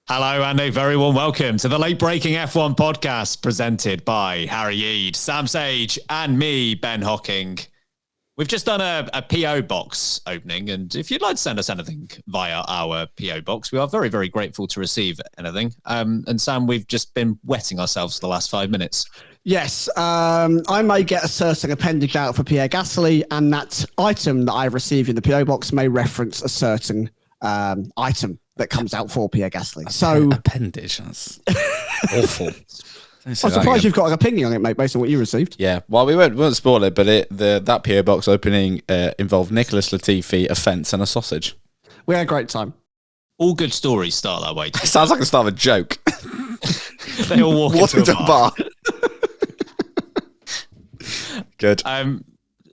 Hello and a very warm welcome to the Late Breaking F1 podcast presented by Harry Eade, Sam Sage and me, Ben Hocking. We've just done a PO box opening, and if you'd like to send us anything via our PO box, we are very, very grateful to receive anything. And Sam, we've just been wetting ourselves for the last 5 minutes. Yes, I may get a certain appendage out for Pierre Gasly, and that item that I've received in the PO box may reference a certain item that comes out for Pierre Gasly. So appendage, that's awful. I'm surprised you've got an opinion on it, mate, based on what you received. Yeah, well, we won't spoil it, but that PO box opening involved Nicholas Latifi, a fence, and a sausage. We had a great time. All good stories start that way. Sounds like the start of a joke. They all walk into a bar. Good.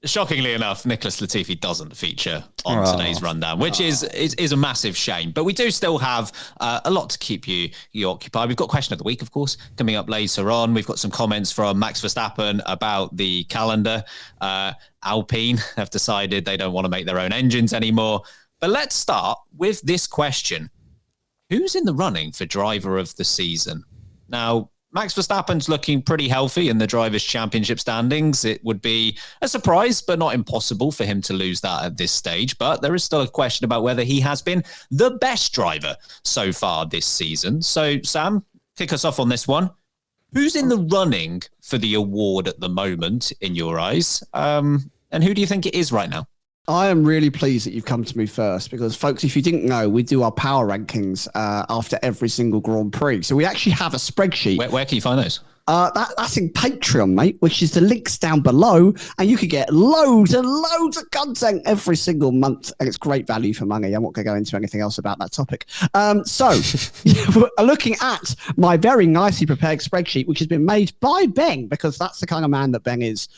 Shockingly enough, Nicholas Latifi doesn't feature on today's rundown, which is a massive shame. But we do still have a lot to keep you occupied. We've got question of the week, of course, coming up later on. We've got some comments from Max Verstappen about the calendar. Alpine have decided they don't want to make their own engines anymore. But let's start with this question. Who's in the running for driver of the season? Now, Max Verstappen's looking pretty healthy in the Drivers' Championship standings. It would be a surprise, but not impossible for him to lose that at this stage. But there is still a question about whether he has been the best driver so far this season. So, Sam, kick us off on this one. Who's in the running for the award at the moment, in your eyes? And who do you think it is right now? I am really pleased that you've come to me first because, folks, if you didn't know, we do our power rankings after every single Grand Prix. So we actually have a spreadsheet. Where can you find those? That's in Patreon, mate, which is the links down below. And you could get loads and loads of content every single month. And it's great value for money. I'm not going to go into anything else about that topic. So looking at my very nicely prepared spreadsheet, which has been made by Ben, because that's the kind of man that Ben is.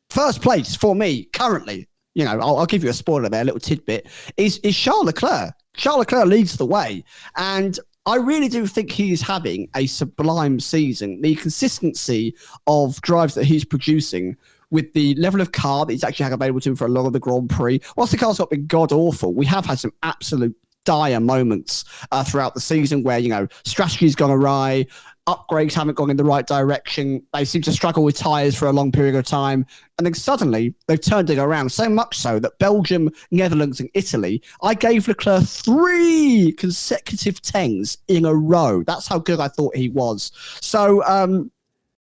First place for me currently, I'll give you a spoiler there, a little tidbit, is Charles Leclerc. Charles Leclerc leads the way. And I really do think he is having a sublime season. The consistency of drives that he's producing with the level of car that he's actually had available to him for a lot of the Grand Prix. Whilst the car's not been god-awful, we have had some absolute dire moments throughout the season where, strategy's gone awry, upgrades haven't gone in the right direction. They seem to struggle with tyres for a long period of time. And then suddenly they've turned it around, so much so that Belgium, Netherlands and Italy, I gave Leclerc 3 consecutive 10s in a row. That's how good I thought he was. So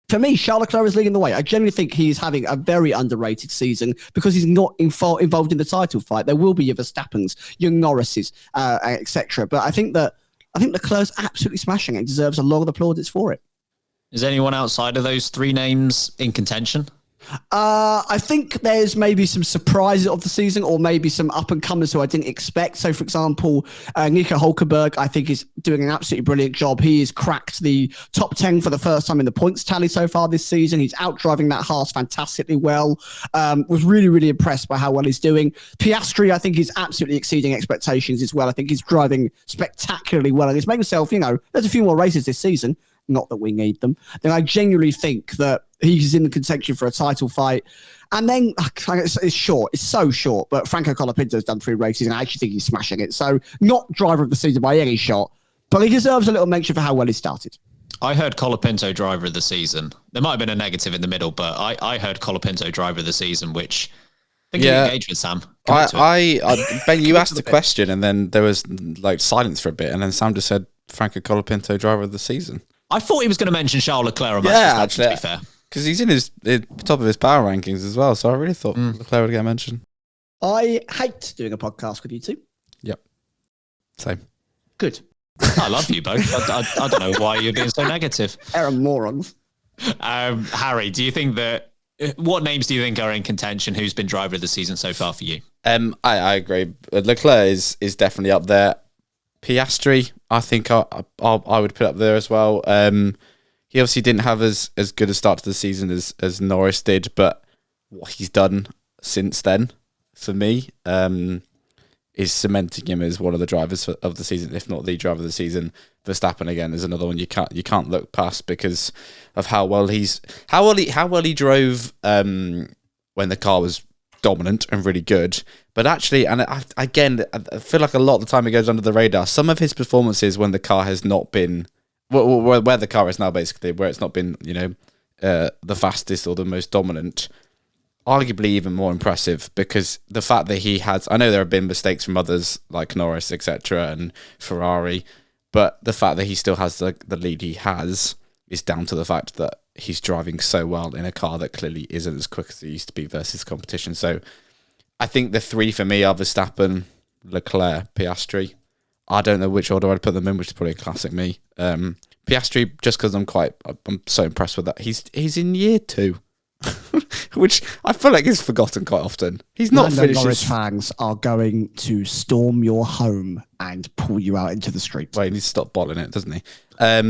for me, Charles Leclerc is leading the way. I genuinely think he's having a very underrated season because he's not involved in the title fight. There will be your Verstappens, your Norrises, etc. But I think Leclerc's absolutely smashing it. He deserves a lot of the plaudits for it. Is anyone outside of those 3 names in contention? I think there's maybe some surprises of the season or maybe some up-and-comers who I didn't expect. So, for example, Nico Hulkenberg, I think, is doing an absolutely brilliant job. He has cracked the top 10 for the first time in the points tally so far this season. He's outdriving that Haas fantastically well. Was really, really impressed by how well he's doing. Piastri, I think, is absolutely exceeding expectations as well. I think he's driving spectacularly well. And he's made himself, there's a few more races this season. Not that we need them. Then I genuinely think that he's in the contention for a title fight. And then it's short. It's so short. But Franco Colapinto's done 3 races, and I actually think he's smashing it. So not driver of the season by any shot, but he deserves a little mention for how well he started. I heard Colapinto driver of the season. There might have been a negative in the middle, but I heard Colapinto driver of the season, which I think you engaged with, Sam. Ben, you asked the question, and then there was silence for a bit, and then Sam just said Franco Colapinto driver of the season. I thought he was going to mention Charles Leclerc on Max Verstappen, to be fair. Because he's in his top of his power rankings as well, so I really thought Leclerc would get mentioned. I hate doing a podcast with you two. Yep. Same. Good. I love you both. I don't know why you're being so negative. They're morons. Harry, do you think that... What names do you think are in contention? Who's been driver of the season so far for you? I agree. Leclerc is definitely up there. Piastri, I think I would put up there as well. He obviously didn't have as good a start to the season as Norris did, but what he's done since then, for me, is cementing him as one of the drivers of the season, if not the driver of the season. Verstappen again is another one you can't look past because of how well he drove when the car was dominant and really good. But actually, and I feel like a lot of the time it goes under the radar. Some of his performances when the car has not been, where the car is now basically, where it's not been, the fastest or the most dominant, arguably even more impressive, because the fact that he has, I know there have been mistakes from others like Norris, etc., and Ferrari, but the fact that he still has the lead he has is down to the fact that he's driving so well in a car that clearly isn't as quick as it used to be versus competition. So I think the three for me are Verstappen, Leclerc, Piastri. I don't know which order I'd put them in, which is probably a classic me. Piastri, just because I'm so impressed with that. He's in year 2. Which I feel like is forgotten quite often. He's not finished. Norris fans are going to storm your home and pull you out into the street. Well, he needs to stop bottling it, doesn't he? I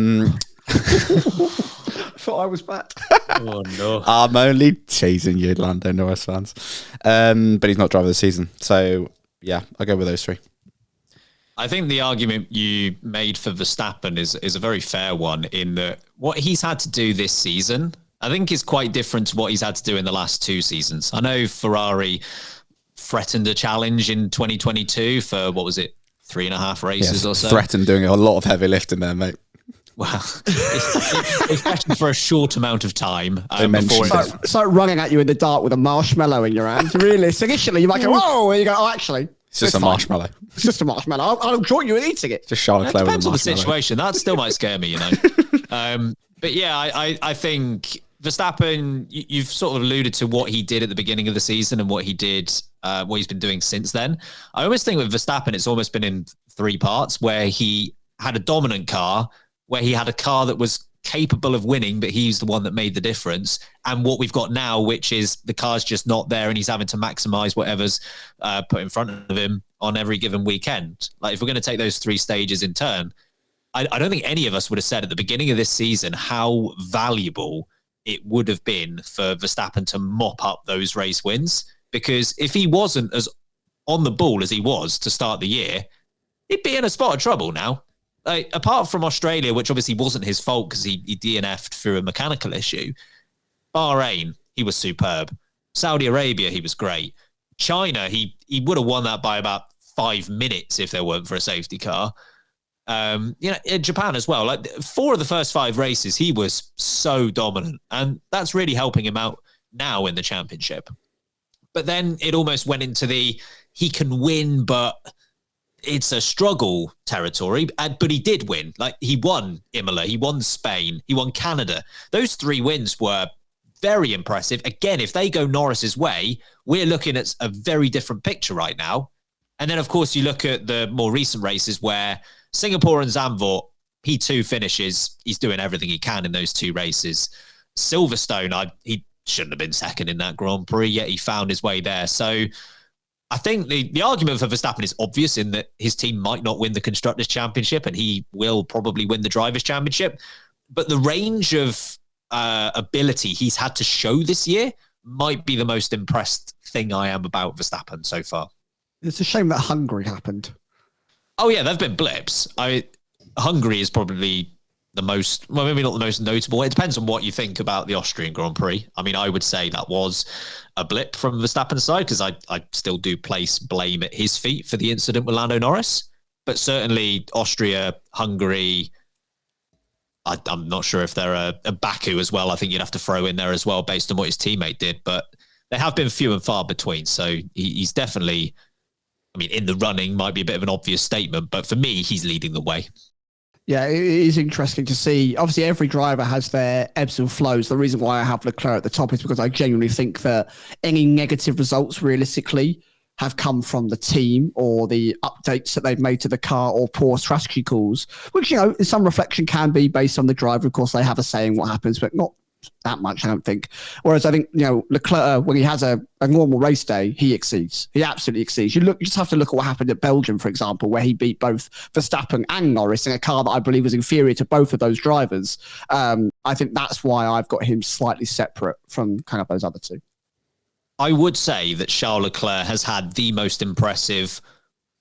thought I was back. Oh no! I'm only teasing you, Lando Norris fans. But he's not driver of the season, so yeah, I'll go with those three. I think the argument you made for Verstappen is a very fair one, in that what he's had to do this season, I think, is quite different to what he's had to do in the last 2 seasons. I know Ferrari threatened a challenge in 2022 for, what was it, 3.5 races or so? Threatened doing a lot of heavy lifting there, mate. Well, especially for a short amount of time. It's like running at you in the dark with a marshmallow in your hand. Really? So initially you might go, whoa, and you go, oh, actually, it's just a marshmallow. It's just a marshmallow. I'll join you in eating it. Just Charlotte Claire. It depends on the situation. That still might scare me, But yeah, I think Verstappen, you've sort of alluded to what he did at the beginning of the season and what he did, what he's been doing since then. I almost think with Verstappen, it's almost been in 3 parts, where he had a dominant car, where he had a car that was capable of winning, but he's the one that made the difference. And what we've got now, which is the car's just not there, and he's having to maximize whatever's put in front of him on every given weekend. Like, if we're going to take those 3 stages in turn, I don't think any of us would have said at the beginning of this season how valuable it would have been for Verstappen to mop up those race wins. Because if he wasn't as on the ball as he was to start the year, he'd be in a spot of trouble now. Like, apart from Australia, which obviously wasn't his fault because he DNF'd through a mechanical issue. Bahrain, he was superb. Saudi Arabia, he was great. China, he would have won that by about 5 minutes if there weren't for a safety car. In Japan as well, like 4 of the first 5 races, he was so dominant, and that's really helping him out now in the championship. But then it almost went into he can win, but it's a struggle territory. But he did win. Like, he won Imola, he won Spain, he won Canada. Those 3 wins were very impressive. Again, if they go Norris's way, we're looking at a very different picture right now. And then, of course, you look at the more recent races where Singapore and Zandvoort, he too finishes. He's doing everything he can in those 2 races. Silverstone, he shouldn't have been second in that Grand Prix, yet he found his way there. So I think the argument for Verstappen is obvious, in that his team might not win the Constructors' Championship and he will probably win the Drivers' Championship. But the range of ability he's had to show this year might be the most impressed thing I am about Verstappen so far. It's a shame that Hungary happened. Oh yeah, there've been blips. Hungary is probably the most, well, maybe not the most notable. It depends on what you think about the Austrian Grand Prix. I mean, I would say that was a blip from Verstappen's side, because I still do place blame at his feet for the incident with Lando Norris. But certainly Austria, Hungary, I'm not sure if they're a Baku as well. I think you'd have to throw in there as well based on what his teammate did. But they have been few and far between. So he's definitely, I mean, in the running might be a bit of an obvious statement, but for me, he's leading the way. Yeah, it is interesting to see. Obviously, every driver has their ebbs and flows. The reason why I have Leclerc at the top is because I genuinely think that any negative results realistically have come from the team or the updates that they've made to the car or poor strategy calls, which, in some reflection can be based on the driver. Of course, they have a say in what happens, but not that much, I don't think. Whereas I think, Leclerc, when he has a normal race day, he exceeds. He absolutely exceeds. You just have to look at what happened at Belgium, for example, where he beat both Verstappen and Norris in a car that I believe was inferior to both of those drivers. I think that's why I've got him slightly separate from kind of those other 2. I would say that Charles Leclerc has had the most impressive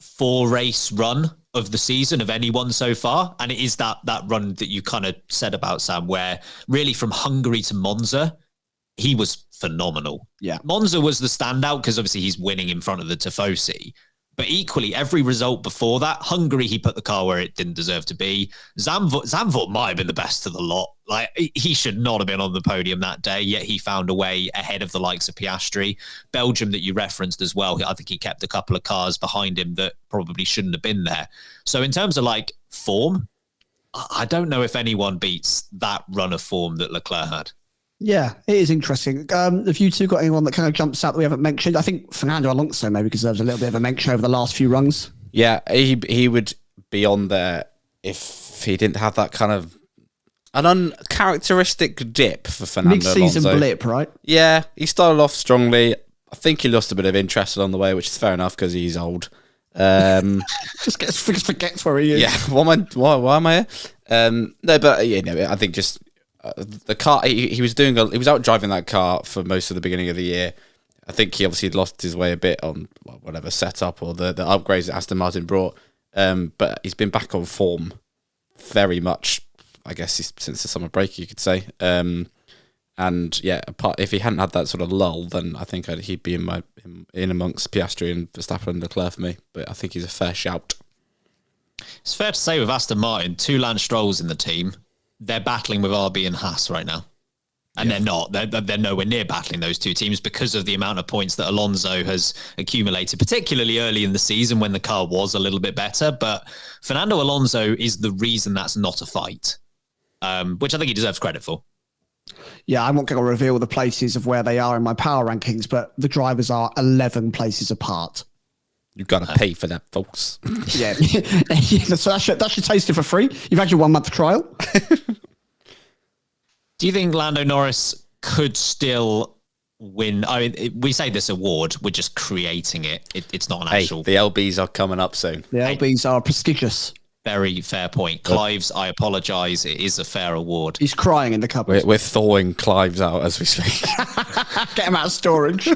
4-race run of the season of anyone so far. And it is that run that you kind of said about, Sam, where really from Hungary to Monza, he was phenomenal. Yeah. Monza was the standout because obviously he's winning in front of the Tifosi. But equally, every result before that, Hungary, he put the car where it didn't deserve to be. Zandvoort might have been the best of the lot. Like, he should not have been on the podium that day, yet he found a way ahead of the likes of Piastri. Belgium that you referenced as well, I think he kept a couple of cars behind him that probably shouldn't have been there. So in terms of like form, I don't know if anyone beats that run of form that Leclerc had. Yeah, it is interesting. Have you two got anyone that kind of jumps out that we haven't mentioned? I think Fernando Alonso maybe deserves a little bit of a mention over the last few runs. Yeah, he would be on there if he didn't have that kind of an uncharacteristic dip for Fernando Mid-season Alonso. blip, right? Yeah, he started off strongly. I think he lost a bit of interest along the way, which is fair enough because he's old. Just forgets where he is. Yeah, why am I here? No, but I think just the car. He was out driving that car for most of the beginning of the year. I think he obviously lost his way a bit on whatever setup or the upgrades that Aston Martin brought. But he's been back on form very much, I guess, since the summer break, you could say. And yeah, if he hadn't had that sort of lull, then I think he'd be in amongst Piastri and Verstappen and Leclerc for me. But I think he's a fair shout. It's fair to say with Aston Martin, 2 Lance Strolls in the team, they're battling with RB and Haas right now. And they're not. They're nowhere near battling those two teams because of the amount of points that Alonso has accumulated, particularly early in the season when the car was a little bit better. But Fernando Alonso is the reason that's not a fight, which I think he deserves credit for. Yeah, I'm not going to reveal the places of where they are in my power rankings, but the drivers are 11 places apart. You've got to pay for that, folks. Yeah. So that should taste it for free. You've had your 1 month trial. Do you think Lando Norris could still win? I mean, we say this award, we're just creating it. It's not an actual... the LBs are coming up soon. The LBs are prestigious. Very fair point. Clives, I apologise. It is a fair award. He's crying in the cupboard. We're thawing Clives out as we speak. Get him out of storage.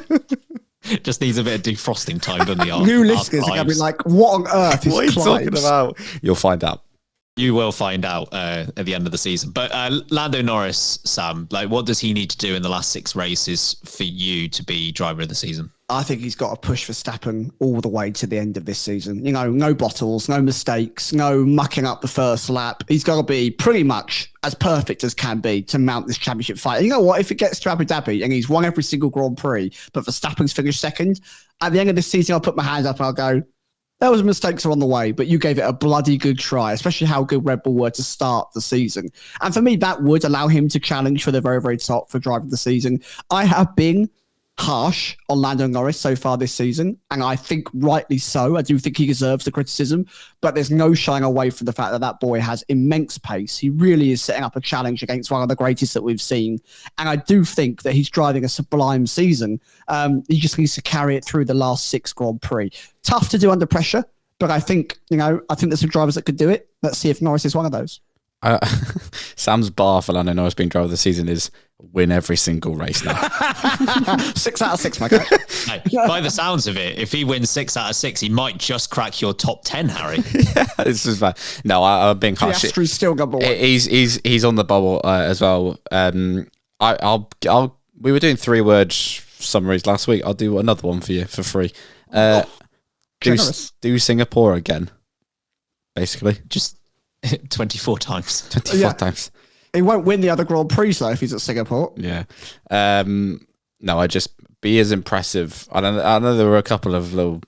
Just needs a bit of defrosting time, doesn't he? New listeners are going to be like, what on earth is What are you Clives? talking about? You'll find out. You will find out at the end of the season. But Lando Norris, Sam, like, what does he need to do in the last 6 races for you to be driver of the season? I think he's got to push Verstappen all the way to the end of this season. You know, no bottles, no mistakes, no mucking up the first lap. He's got to be pretty much as perfect as can be to mount this championship fight. And you know what? If it gets to Abu Dhabi and he's won every single Grand Prix, but Verstappen's finished second, at the end of this season, I'll put my hands up and I'll go, there was mistakes along the way, but you gave it a bloody good try, especially how good Red Bull were to start the season. And for me, that would allow him to challenge for the very, very top for driver of the season. I have been harsh on Lando Norris so far this season, and I think rightly so. I do think he deserves the criticism, but there's no shying away from the fact that that boy has immense pace. He really is setting up a challenge against one of the greatest that we've seen, and I do think that he's driving a sublime season. He just needs to carry it through the last 6 Grand Prix. Tough to do under pressure, but I think there's some drivers that could do it. Let's see if Norris is one of those. Sam's bar for Lando Norris being driver of the season is win every single race now. 6 out of 6, my guy. Hey, by the sounds of it, if he wins 6 out of 6, he might just crack your top 10, Harry. Yeah, this is bad. No, I'm being harsh. Piastri's still number 1. He's on the bubble as well. We were doing 3-word summaries last week. I'll do another one for you for free. Do Singapore again, basically. Just 24 times. 24 times. He won't win the other Grand Prix, though, if he's at Singapore. Yeah. No, I just be as impressive. I know there were a couple of little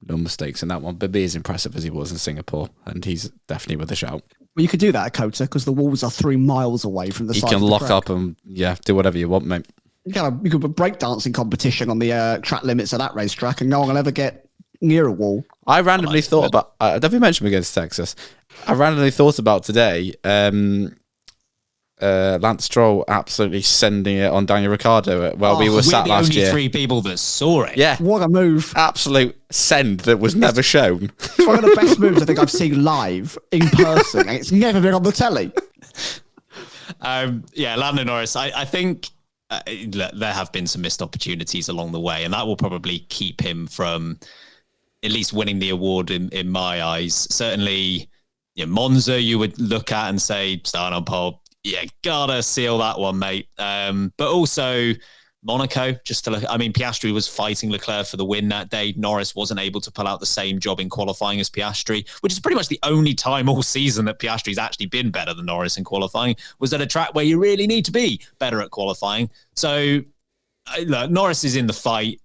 mistakes in that one, but be as impressive as he was in Singapore, and he's definitely with a shout. Well, you could do that at Kota because the walls are 3 miles away from the You side can of the lock track. up and do whatever you want, mate. You could put breakdancing competition on the track limits of that racetrack, and no one will ever get near a wall. I randomly thought about. Have you mentioned against Texas? I randomly thought about today. Lance Stroll absolutely sending it on Daniel Ricciardo while we were sat last year. We're the only 3 people that saw it. Yeah, What a move. absolute send that was never shown. It's one of the best moves I think I've seen live in person, and it's never been on the telly. Lando Norris, I think there have been some missed opportunities along the way, and that will probably keep him from at least winning the award in my eyes. Certainly, Monza you would look at and say, starting on pole, Yeah, gotta seal that one, mate. But also Monaco, just to look, I mean, Piastri was fighting Leclerc for the win that day. Norris wasn't able to pull out the same job in qualifying as Piastri, which is pretty much the only time all season that Piastri's actually been better than Norris in qualifying, was at a track where you really need to be better at qualifying. So look, Norris is in the fight.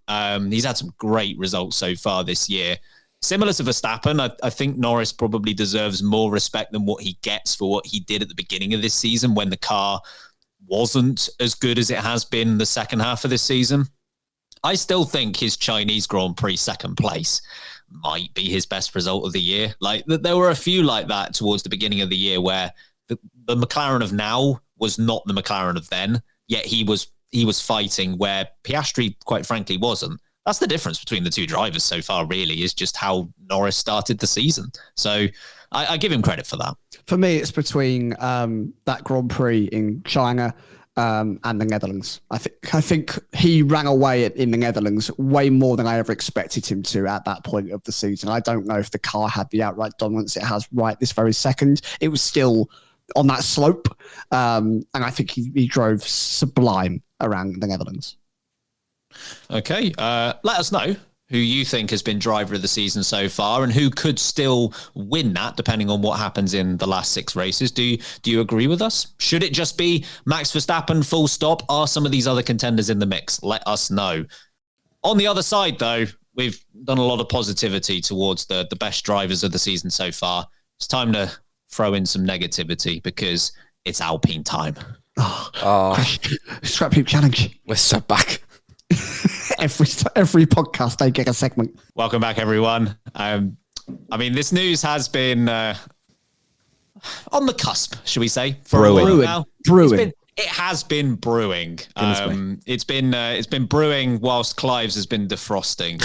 He's had some great results so far this year. Similar to Verstappen, I think Norris probably deserves more respect than what he gets for what he did at the beginning of this season when the car wasn't as good as it has been the second half of this season. I still think his Chinese Grand Prix second place might be his best result of the year. Like, there were a few like that towards the beginning of the year where the McLaren of now was not the McLaren of then, yet he was fighting where Piastri, quite frankly, wasn't. That's the difference between the two drivers so far, really, is just how Norris started the season. So I give him credit for that. For me, it's between that Grand Prix in China and the Netherlands. I think he ran away in the Netherlands way more than I ever expected him to at that point of the season. I don't know if the car had the outright dominance it has right this very second. It was still on that slope, and I think he drove sublime around the Netherlands. Okay, let us know who you think has been driver of the season so far and who could still win that depending on what happens in the last 6 races. Do you agree with us? Should it just be Max Verstappen full stop? Are some of these other contenders in the mix? Let us know. On the other side, though, we've done a lot of positivity towards the best drivers of the season so far. It's time to throw in some negativity because it's Alpine time. Scrap Heap Challenge. We're so back. Every podcast they get a segment. Welcome back, everyone. I mean, this news has been on the cusp, should we say? Brewing. It has been brewing. It's been brewing whilst Clives has been defrosting.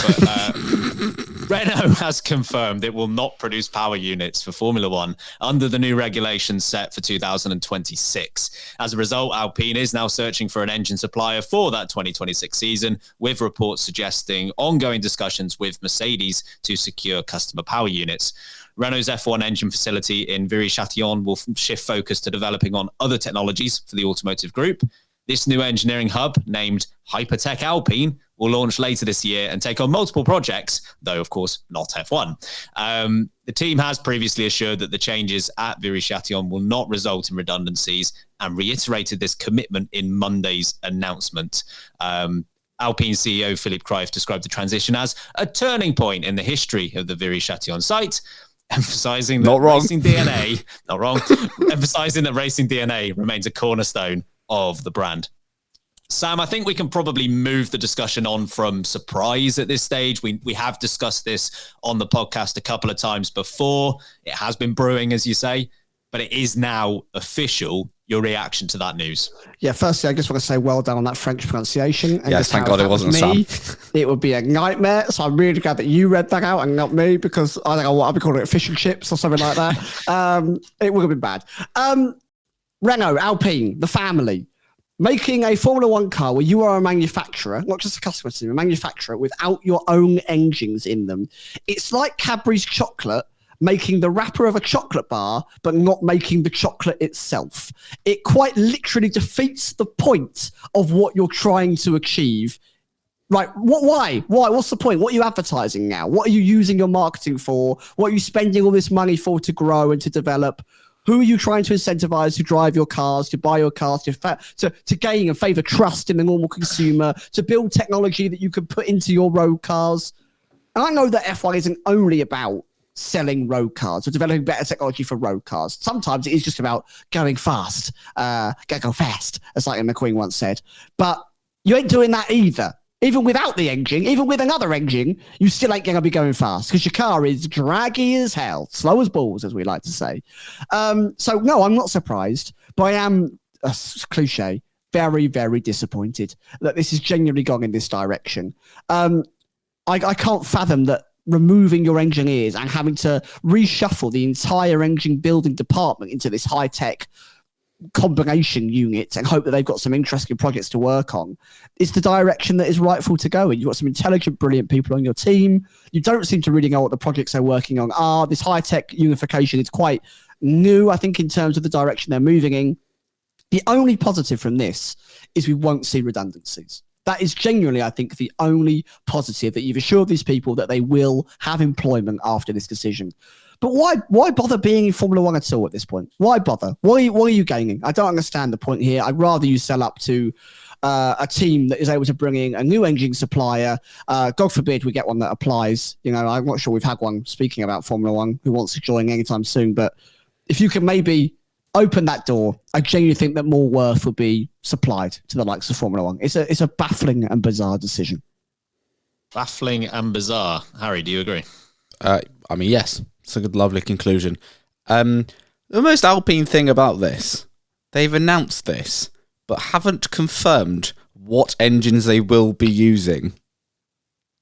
But Renault has confirmed it will not produce power units for Formula One under the new regulations set for 2026. As a result, Alpine is now searching for an engine supplier for that 2026 season, with reports suggesting ongoing discussions with Mercedes to secure customer power units. Renault's F1 engine facility in Viry-Châtillon will shift focus to developing on other technologies for the automotive group. This new engineering hub, named Hypertech Alpine, will launch later this year and take on multiple projects, though, of course, not F1. The team has previously assured that the changes at Viry-Châtillon will not result in redundancies and reiterated this commitment in Monday's announcement. Alpine CEO Philippe Krief described the transition as a turning point in the history of the Viry-Châtillon site, emphasizing that racing DNA, not wrong, emphasizing that racing DNA remains a cornerstone of the brand. Sam, I think we can probably move the discussion on from surprise at this stage. We have discussed this on the podcast a couple of times before. It has been brewing, as you say, but it is now official. Your reaction to that news? Yeah, firstly, I just want to say well done on that French pronunciation. And yes, thank God it wasn't me, it would be a nightmare. So I'm really glad that you read that out and not me, because I don't know what I'd be calling it, fish and chips or something like that. It would have been bad. Renault, Alpine, the family, making a Formula One car where you are a manufacturer, not just a customer team, a manufacturer without your own engines in them. It's like Cadbury's chocolate making the wrapper of a chocolate bar, but not making the chocolate itself. It quite literally defeats the point of what you're trying to achieve. Right? Why? What's the point? What are you advertising now? What are you using your marketing for? What are you spending all this money for to grow and to develop? Who are you trying to incentivize to drive your cars, to buy your cars, to gain and favor trust in the normal consumer, to build technology that you can put into your road cars? And I know that F1 isn't only about selling road cars or developing better technology for road cars. Sometimes it is just about going fast, go fast, as like McQueen once said. But you ain't doing that either. Even without the engine, even with another engine, you still ain't going to be going fast because your car is draggy as hell, slow as balls, as we like to say. So no, I'm not surprised, but I am, cliche, very, very disappointed that this has genuinely gone in this direction. I can't fathom that removing your engineers and having to reshuffle the entire engine building department into this high-tech combination unit and hope that they've got some interesting projects to work on is the direction that is rightful to go in. You've got some intelligent, brilliant people on your team. You don't seem to really know what the projects they're working on are. This high-tech unification is quite new, I think, in terms of the direction they're moving in. The only positive from this is we won't see redundancies. That is genuinely, I think, the only positive, that you've assured these people that they will have employment after this decision. But why bother being in Formula One at all at this point? Why bother? What are you gaining? I don't understand the point here. I'd rather you sell up to a team that is able to bring in a new engine supplier. God forbid we get one that applies. You know, I'm not sure we've had one, speaking about Formula One, who wants to join anytime soon. But if you can maybe open that door, I genuinely think that more worth would be supplied to the likes of Formula One. It's a baffling and bizarre decision. Baffling and bizarre. Harry, do you agree? I mean, yes. It's a good, lovely conclusion. The most Alpine thing about this, they've announced this, but haven't confirmed what engines they will be using.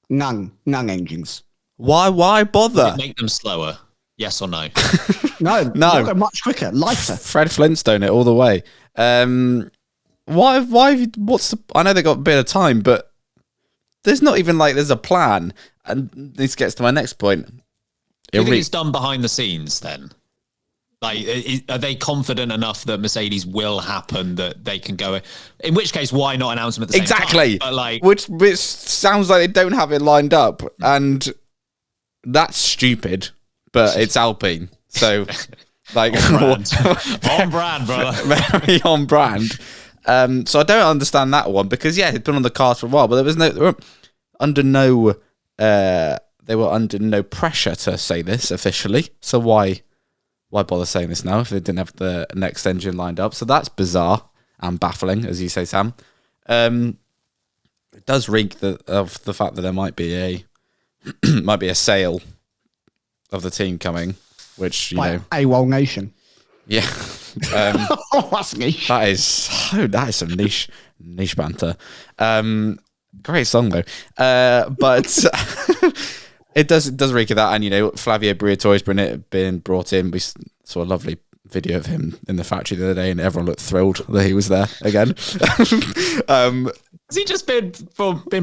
None engines. Why bother? Make them slower. Yes or no? No. Much quicker, lighter. Fred Flintstone it all the way. Why what's the... I know they got a bit of time, but there's not even like there's a plan. And this gets to my next point. Do you think it's done behind the scenes then? Like, are they confident enough that Mercedes will happen, that they can go? In which case, why not announce them at the same time? Exactly. But like, which sounds like they don't have it lined up, and that's stupid. But it's Alpine, so like on brand, brother. Very on brand. So I don't understand that one, because it's been on the cards for a while, but they were under no pressure to say this officially. So why bother saying this now if they didn't have the next engine lined up? So that's bizarre and baffling, as you say, Sam. It does reek of the fact that there might be a sale of the team coming, which you know, AWOL Nation. Yeah, that's niche. That is some niche banter. Great song though, but it does reek of that. And you know, Flavio Briatore's been brought in. We saw a lovely video of him in the factory the other day, and everyone looked thrilled that he was there again. Has he just been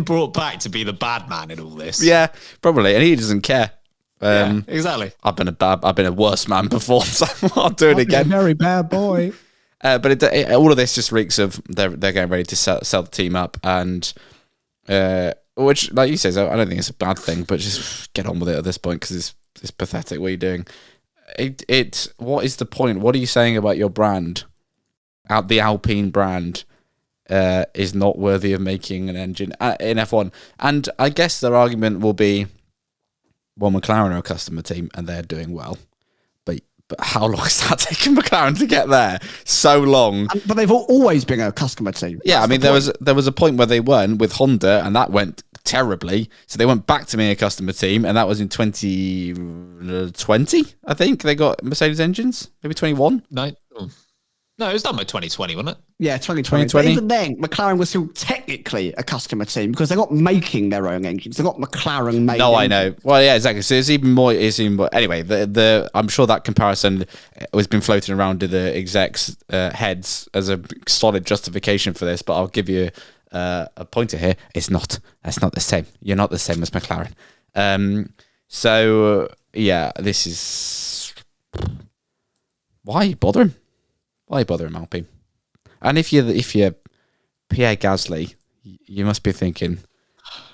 brought back to be the bad man in all this? Yeah, probably, and he doesn't care. Yeah, exactly. I've been a worse man before, so I'll do it again. A very bad boy. But all of this just reeks of they're getting ready to sell the team up, and which, like you say, I don't think it's a bad thing, but just get on with it at this point, because it's pathetic what you're doing. What is the point? What are you saying about your brand? The Alpine brand is not worthy of making an engine in F1, and I guess their argument will be, well, McLaren are a customer team and they're doing well. But how long has that taken McLaren to get there? So long. But they've always been a customer team. Yeah, I mean, there was a point where they weren't with Honda, and that went terribly. So they went back to being a customer team, and that was in 2020, I think. They got Mercedes engines. Maybe 21? No, it was done by 2020, wasn't it? Yeah, 2020. But even then, McLaren was still technically a customer team, because they're not making their own engines. They're not McLaren made. No, I know. Well, yeah, exactly. So it's even more. Anyway, I'm sure that comparison has been floating around to the execs' heads as a solid justification for this. But I'll give you a pointer here. It's not. That's not the same. You're not the same as McLaren. So yeah, this is why bother him. Why bother him, Alpine? And if you're Pierre Gasly, you must be thinking,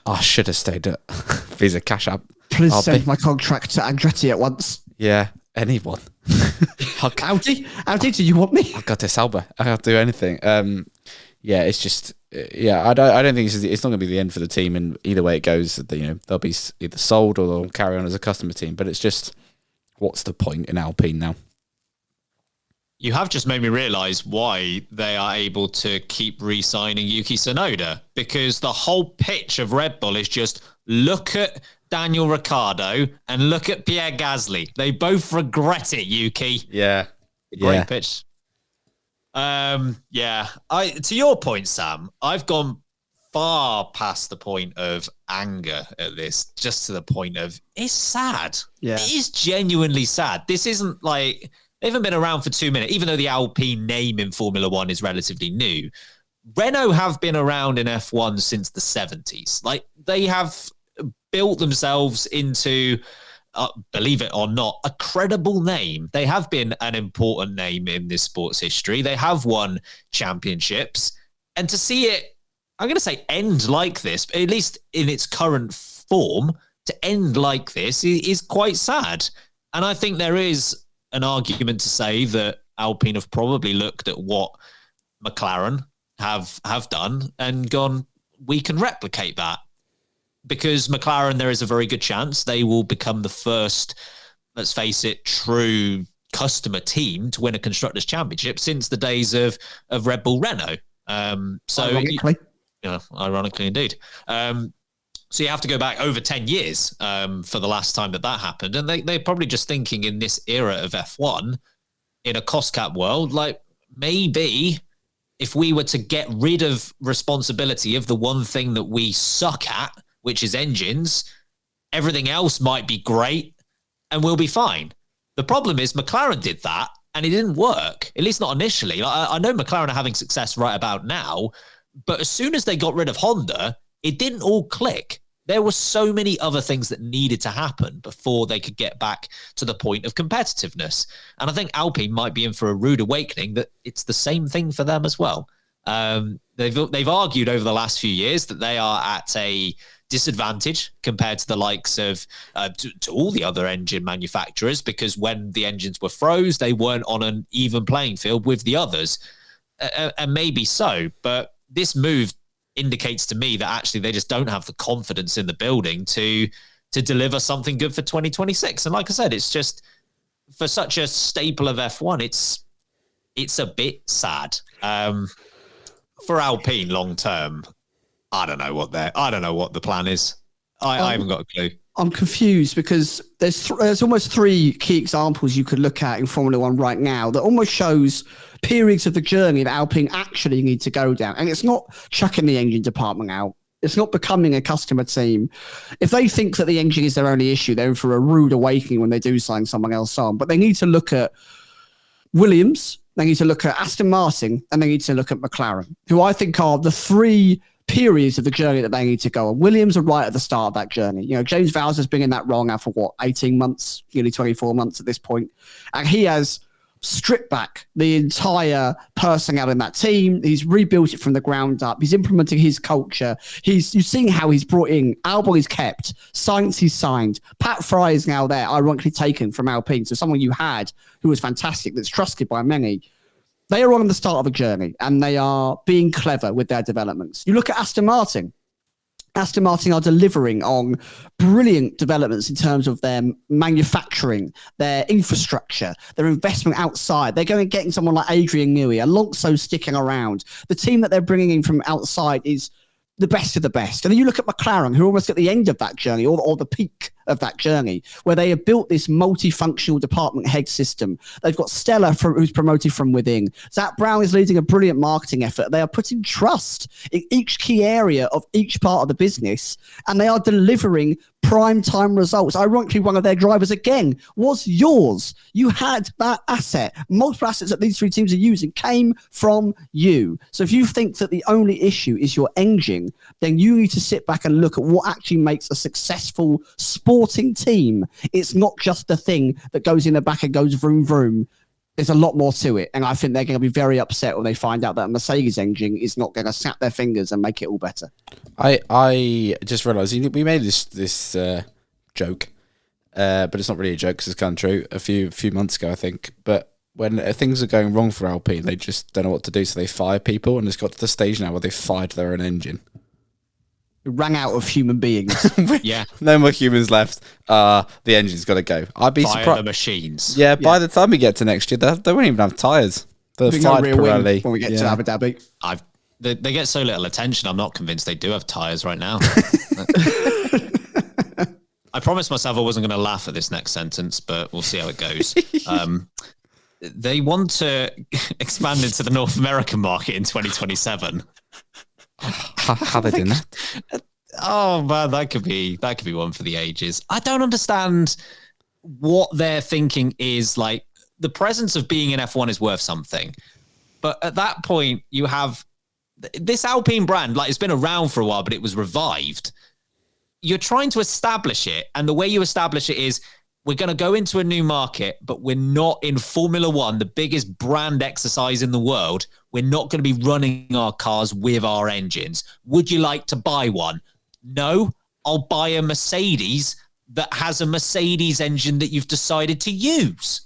I should have stayed at Visa Cash App. Please send my contract to Andretti at once. Yeah, anyone. Audi, do you want me? I've got this Alba. I can't do anything. Yeah, it's just I don't think it's not going to be the end for the team. And either way it goes, they'll be either sold or they'll carry on as a customer team. But it's just, what's the point in Alpine now? You have just made me realise why they are able to keep re-signing Yuki Tsunoda, because the whole pitch of Red Bull is just look at Daniel Ricciardo and look at Pierre Gasly. They both regret it, Yuki. Yeah. Great pitch. Yeah. To your point, Sam, I've gone far past the point of anger at this, just to the point of it's sad. Yeah. It is genuinely sad. This isn't like... They haven't been around for 2 minutes, even though the Alpine name in Formula One is relatively new. Renault have been around in F1 since the 70s. Like, they have built themselves into believe it or not, a credible name. They have been an important name in this sport's history. They have won championships. And to see it, I'm going to say end like this, at least in its current form, to end like this is quite sad. And I think there is an argument to say that Alpine have probably looked at what McLaren have done and gone, we can replicate that. Because McLaren, there is a very good chance they will become the first, let's face it, true customer team to win a Constructors' Championship since the days of Red Bull Renault. Ironically indeed. So you have to go back over 10 years for the last time that happened. And they're probably just thinking in this era of F1, in a cost cap world, like maybe if we were to get rid of responsibility of the one thing that we suck at, which is engines, everything else might be great and we'll be fine. The problem is McLaren did that and it didn't work, at least not initially. I know McLaren are having success right about now, but as soon as they got rid of Honda, it didn't all click. There were so many other things that needed to happen before they could get back to the point of competitiveness. And I think Alpine might be in for a rude awakening that it's the same thing for them as well. They've argued over the last few years that they are at a disadvantage compared to the likes of to all the other engine manufacturers, because when the engines were froze, they weren't on an even playing field with the others. And maybe so, but this move indicates to me that actually they just don't have the confidence in the building to deliver something good for 2026. And like I said, it's just for such a staple of F1, it's a bit sad. For Alpine long term, I don't know what the plan is. I haven't got a clue. I'm confused because there's almost three key examples you could look at in Formula One right now that almost shows periods of the journey that Alpine actually need to go down. And it's not chucking the engine department out. It's not becoming a customer team. If they think that the engine is their only issue, they're in for a rude awakening when they do sign someone else on. But they need to look at Williams, they need to look at Aston Martin, and they need to look at McLaren, who I think are the three periods of the journey that they need to go on. Williams are right at the start of that journey. You know, James Vowles has been in that role now for 18 months, nearly 24 months at this point. And he has stripped back the entire personnel in that team. He's rebuilt it from the ground up. He's implementing his culture. You've seen how he's brought in Albon is kept, Sainz he's signed. Pat Fry is now there, ironically taken from Alpine. So someone you had who was fantastic, that's trusted by many. They are on the start of a journey and they are being clever with their developments. You look at Aston Martin. Aston Martin are delivering on brilliant developments in terms of their manufacturing, their infrastructure, their investment outside. They're going and getting someone like Adrian Newey, Alonso sticking around. The team that they're bringing in from outside is the best of the best. And then you look at McLaren, who are almost at the end of that journey or the peak of that journey, where they have built this multifunctional department head system. They've got Stella, who's promoted from within. Zach Brown is leading a brilliant marketing effort. They are putting trust in each key area of each part of the business, and they are delivering prime time results. Ironically, one of their drivers again was yours. You had that asset. Multiple assets that these three teams are using came from you. So if you think that the only issue is your engine, then you need to sit back and look at what actually makes a successful sporting team. It's not just the thing that goes in the back and goes vroom vroom. There's a lot more to it. And I think they're going to be very upset when they find out that a Mercedes engine is not going to snap their fingers and make it all better. I just realised we made this joke, but it's not really a joke because it's kind of true. A few months ago, I think. But when things are going wrong for Alpine, they just don't know what to do, so they fire people, and it's got to the stage now where they've fired their own engine. Rang out of human beings. Yeah. No more humans left. The engine's got to go. I'd be surprised. The machines. Yeah, by the time we get to next year, they won't even have tyres. They're fired Pirelli. When we get to Abu Dhabi. They get so little attention, I'm not convinced they do have tyres right now. I promised myself I wasn't going to laugh at this next sentence, but we'll see how it goes. They want to expand into the North American market in 2027. How they doing that? Oh man, that could be one for the ages. I don't understand what they're thinking is like. The presence of being in F1 is worth something, but at that point you have this Alpine brand, like it's been around for a while, but it was revived. You're trying to establish it, and the way you establish it is we're going to go into a new market, but we're not in Formula One, the biggest brand exercise in the world. We're not going to be running our cars with our engines. Would you like to buy one? No, I'll buy a Mercedes that has a Mercedes engine that you've decided to use.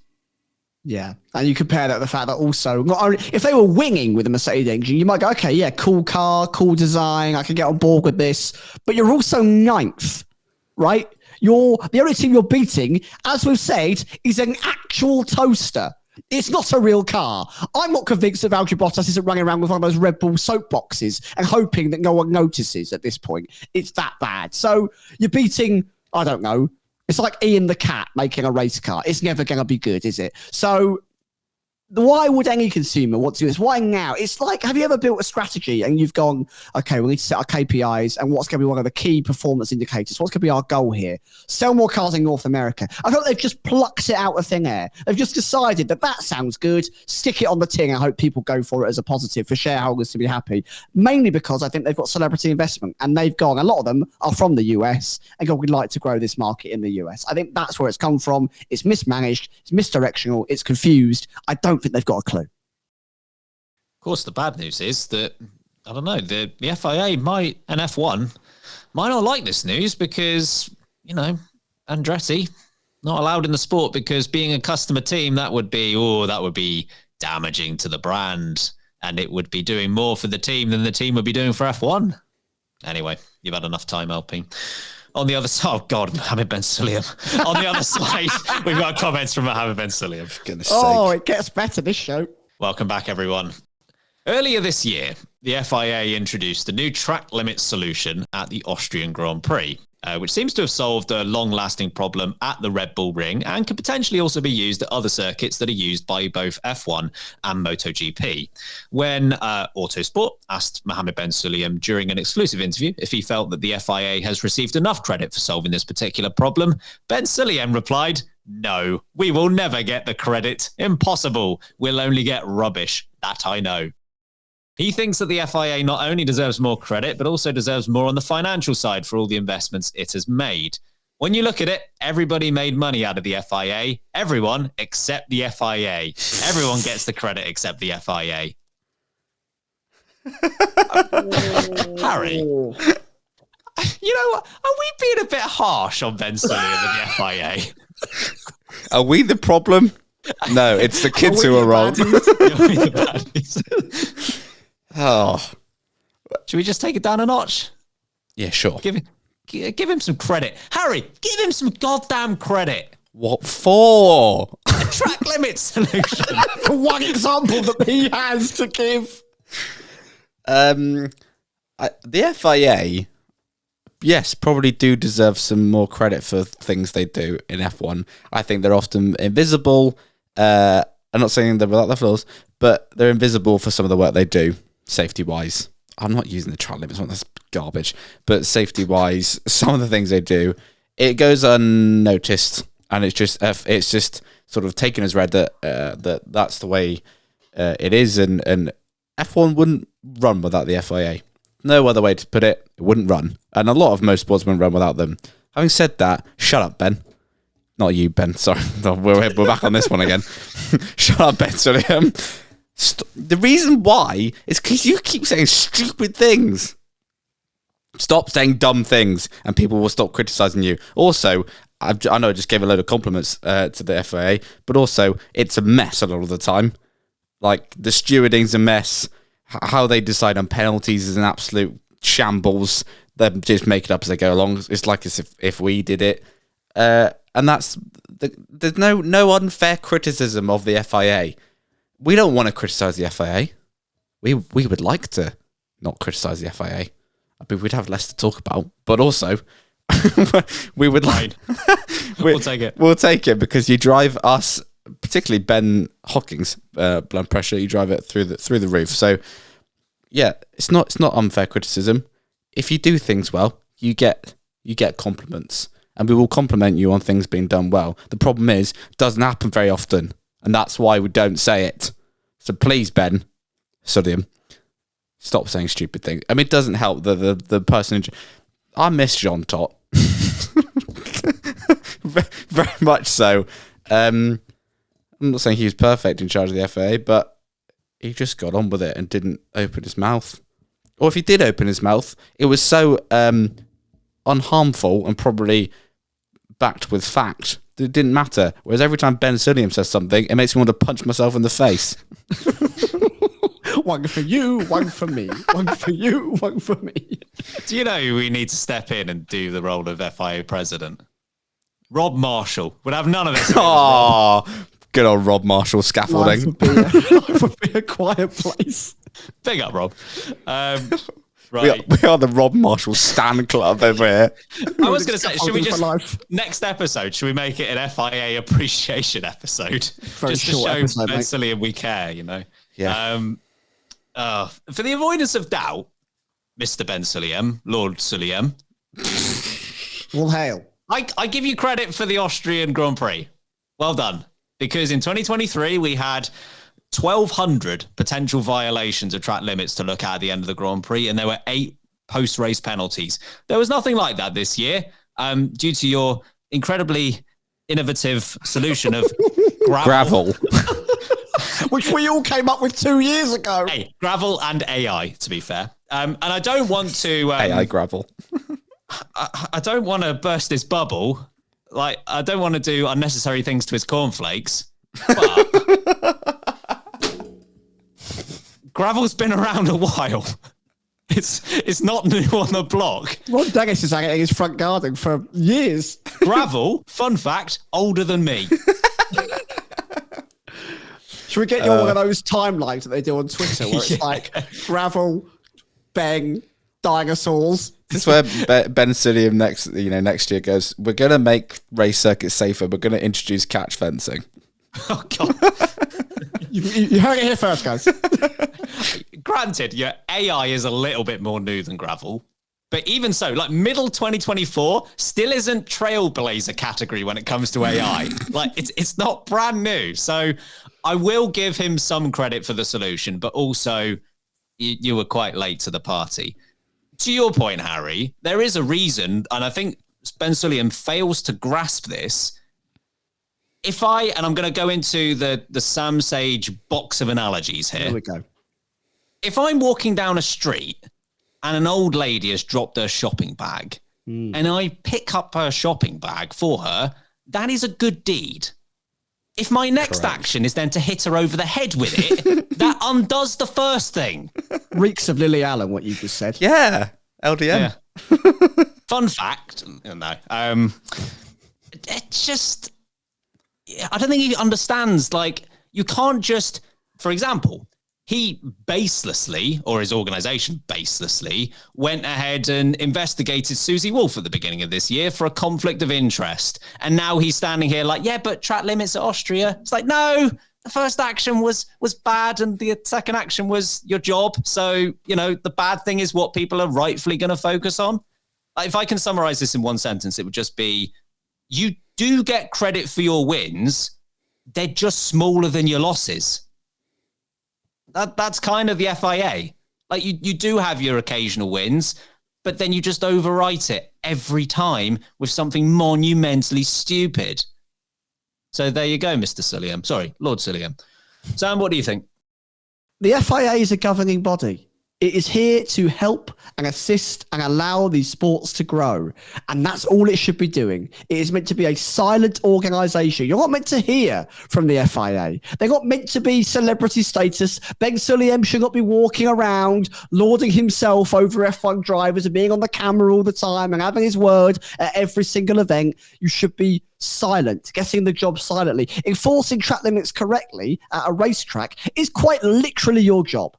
Yeah, and you compare that to the fact that also, not only if they were winging with a Mercedes engine, you might go, okay, yeah, cool car, cool design, I can get on board with this, but you're also ninth, right? The only team you're beating, as we've said, is an actual toaster. It's not a real car. I'm not convinced that Valtteri Bottas isn't running around with one of those Red Bull soapboxes and hoping that no one notices at this point. It's that bad. So you're beating, I don't know, it's like Ian the Cat making a race car. It's never going to be good, is it? So why would any consumer want to do this? Why now? It's like, have you ever built a strategy and you've gone, okay, we need to set our KPIs and what's going to be one of the key performance indicators? What's going to be our goal here? Sell more cars in North America. I thought they've just plucked it out of thin air. They've just decided that sounds good. Stick it on the tin and hope people go for it as a positive for shareholders to be happy. Mainly because I think they've got celebrity investment and they've gone, a lot of them are from the US and gone, we'd like to grow this market in the US. I think that's where it's come from. It's mismanaged. It's misdirectional. It's confused. I don't think they've got a clue. Of course, the bad news is that, I don't know, the FIA and F1 might not like this news because, Andretti not allowed in the sport because being a customer team, that would be damaging to the brand and it would be doing more for the team than the team would be doing for F1. Anyway, you've had enough time, Alpine. On the other side, oh God, Mohammed Ben Sulayem. On the other side, we've got comments from Mohammed Ben Sulayem. For goodness sake. It gets better, this show. Welcome back, everyone. Earlier this year, the FIA introduced a new track limit solution at the Austrian Grand Prix, which seems to have solved a long-lasting problem at the Red Bull Ring and could potentially also be used at other circuits that are used by both F1 and MotoGP. When Autosport asked Mohammed Ben Sulayem during an exclusive interview if he felt that the FIA has received enough credit for solving this particular problem, Ben Sulayem replied, "No, we will never get the credit. Impossible. We'll only get rubbish. That I know." He thinks that the FIA not only deserves more credit, but also deserves more on the financial side for all the investments it has made. When you look at it, everybody made money out of the FIA. Everyone except the FIA. Everyone gets the credit except the FIA. Harry, you know what? Are we being a bit harsh on Ben Sulayem and the FIA? Are we the problem? No, it's the kids who are wrong. Oh, should we just take it down a notch? Yeah, sure. Give him some credit. Harry, give him some goddamn credit. What for? A track limit solution. For one example that he has to give. The FIA, yes, probably do deserve some more credit for things they do in F1. I think they're often invisible. I'm not saying they're without their flaws, but they're invisible for some of the work they do. Safety-wise, I'm not using the track limits one, that's garbage, but safety-wise, some of the things they do, it goes unnoticed, and it's just sort of taken as read that that's the way it is, and F1 wouldn't run without the FIA. No other way to put it, it wouldn't run, and a lot of motorsports wouldn't run without them. Having said that, shut up, Ben. Not you, Ben, sorry. No, we're back on this one again. Shut up, Ben. Sorry. The reason why is because you keep saying stupid things. Stop saying dumb things and people will stop criticising you. Also, I know I just gave a load of compliments to the FIA, but also it's a mess a lot of the time. Like the stewarding's a mess. How they decide on penalties is an absolute shambles. They just make it up as they go along. It's like as if we did it. And there's no unfair criticism of the FIA. We don't want to criticise the FIA. We would like to not criticise the FIA. I mean, we'd have less to talk about, but also we would like. We'll take it. We'll take it because you drive us, particularly Ben Hocking's blood pressure. You drive it through the roof. So yeah, it's not unfair criticism. If you do things well, you get compliments. And we will compliment you on things being done well. The problem is, it doesn't happen very often. And that's why we don't say it. So please, Ben Sulayem, stop saying stupid things. I mean, it doesn't help the person... I miss John Tott. very much so. I'm not saying he was perfect in charge of the FAA, but he just got on with it and didn't open his mouth. Or if he did open his mouth, it was so unharmful and probably backed with fact that it didn't matter. Whereas every time Ben Sulliam says something, it makes me want to punch myself in the face. One for you, one for me. One for you, one for me. Do you know who we need to step in and do the role of FIA president? Rob Marshall would have none of this. Oh, good old Rob Marshall scaffolding. Life would be a quiet place. Big up, Rob. Right. We are the Rob Marshall Stan Club over here. I was going to say, should we just, next episode, should we make it an FIA appreciation episode? Very just to short show episode, Ben mate. Sulliam we care, you know? Yeah. For the avoidance of doubt, Mr. Ben Sulliam, Lord Sulliam, All hail. I give you credit for the Austrian Grand Prix. Well done. Because in 2023, we had 1,200 potential violations of track limits to look at the end of the Grand Prix, and there were 8 post-race penalties. There was nothing like that this year, due to your incredibly innovative solution of gravel. Which we all came up with 2 years ago. Hey, gravel and AI, to be fair. And I don't want to... AI gravel. I don't want to burst his bubble. Like, I don't want to do unnecessary things to his cornflakes. But gravel's been around a while. It's not new on the block. Ron Dennis is hanging in his front garden for years. Gravel, fun fact, older than me. Should we get you one of those timelines that they do on Twitter where it's like gravel, bang, dinosaurs? This is where Ben Sulliam next year goes, we're going to make race circuits safer. We're going to introduce catch fencing. Oh, God. You heard it here first, guys. Granted, yeah, AI is a little bit more new than gravel. But even so, like middle 2024 still isn't trailblazer category when it comes to AI. Like it's not brand new. So I will give him some credit for the solution, but also you were quite late to the party. To your point, Harry, there is a reason, and I think Ben Sulliam fails to grasp this. I'm going to go into the Sam Sage box of analogies here. Here we go. If I'm walking down a street and an old lady has dropped her shopping bag and I pick up her shopping bag for her, that is a good deed. If my next action is then to hit her over the head with it, that undoes the first thing. Reeks of Lily Allen, what you just said. Yeah, LDM. Yeah. Fun fact, no. It's just, I don't think he understands. Like, you can't just, for example, he baselessly, or his organization baselessly, went ahead and investigated Susie Wolf at the beginning of this year for a conflict of interest. And now he's standing here like, yeah, but track limits at Austria. It's like, no, the first action was bad and the second action was your job. So, you know, the bad thing is what people are rightfully going to focus on. If I can summarize this in one sentence, it would just be, you do get credit for your wins. They're just smaller than your losses. That's kind of the FIA. Like you do have your occasional wins, but then you just overwrite it every time with something monumentally stupid. So there you go, Mr. Sulliam. Sorry, Lord Sulliam. Sam, what do you think? The FIA is a governing body. It is here to help and assist and allow these sports to grow. And that's all it should be doing. It is meant to be a silent organisation. You're not meant to hear from the FIA. They're not meant to be celebrity status. Ben Sulliam should not be walking around, lauding himself over F1 drivers and being on the camera all the time and having his word at every single event. You should be silent, getting the job silently. Enforcing track limits correctly at a racetrack is quite literally your job.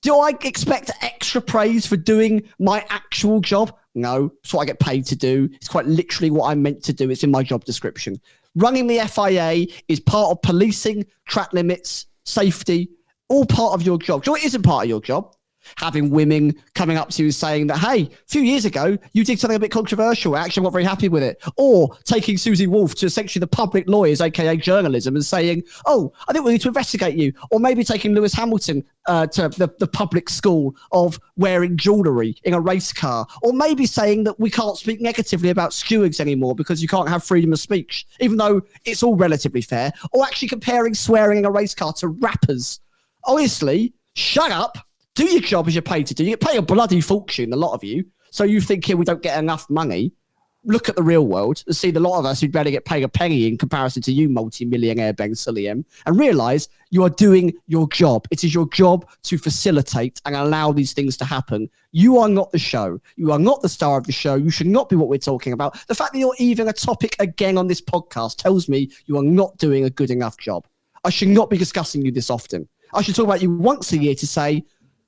Do I expect extra praise for doing my actual job? No, it's what I get paid to do. It's quite literally what I'm meant to do. It's in my job description. Running the FIA is part of policing, track limits, safety, all part of your job. Do you know what isn't part of your job? having women coming up to you and saying that, hey, a few years ago, you did something a bit controversial. I actually not very happy with it. Or taking Susie Wolf to essentially the public lawyers, aka journalism, and saying, oh, I think we need to investigate you. Or maybe taking Lewis Hamilton to the public school of wearing jewellery in a race car. Or maybe saying that we can't speak negatively about stewards anymore because you can't have freedom of speech, even though it's all relatively fair. Or actually comparing swearing in a race car to rappers. Honestly, shut up. Do your job as you're paid to do. You get paid a bloody fortune, a lot of you. So you think here we don't get enough money. Look at the real world and see the lot of us who barely get paid a penny in comparison to you, multi-millionaire Ben Sulliam, and realise you are doing your job. It is your job to facilitate and allow these things to happen. You are not the show. You are not the star of the show. You should not be what we're talking about. The fact that you're even a topic again on this podcast tells me you are not doing a good enough job. I should not be discussing you this often. I should talk about you once a year to say,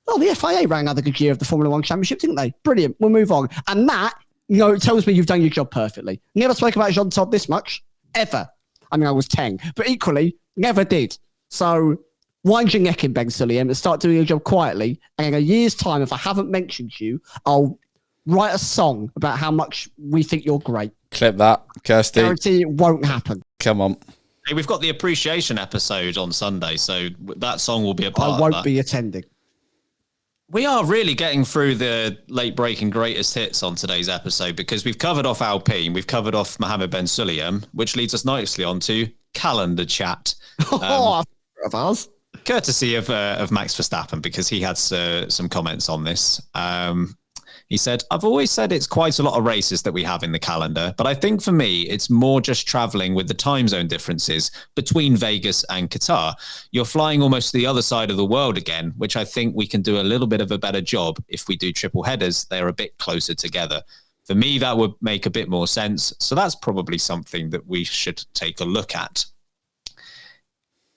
oh, the FIA ran another good year of the Formula One Championship, didn't they? Brilliant. We'll move on. And that, it tells me you've done your job perfectly. Never spoke about Jean Todt this much, ever. I mean, I was 10, but equally, never did. So wind your neck in, Ben Sulliam, and start doing your job quietly. And in a year's time, if I haven't mentioned you, I'll write a song about how much we think you're great. Clip that, Kirsty. Guarantee it won't happen. Come on. Hey, we've got the appreciation episode on Sunday, so that song will be a part of that. I won't be attending. We are really getting through the late-breaking greatest hits on today's episode because we've covered off Alpine, we've covered off Mohammed Ben Sulayem, which leads us nicely on to calendar chat. Of ours. Courtesy of Max Verstappen, because he had some comments on this. He said, I've always said it's quite a lot of races that we have in the calendar, but I think for me, it's more just traveling with the time zone differences between Vegas and Qatar. You're flying almost to the other side of the world again, which I think we can do a little bit of a better job if we do triple headers. They're a bit closer together. For me, that would make a bit more sense. So that's probably something that we should take a look at.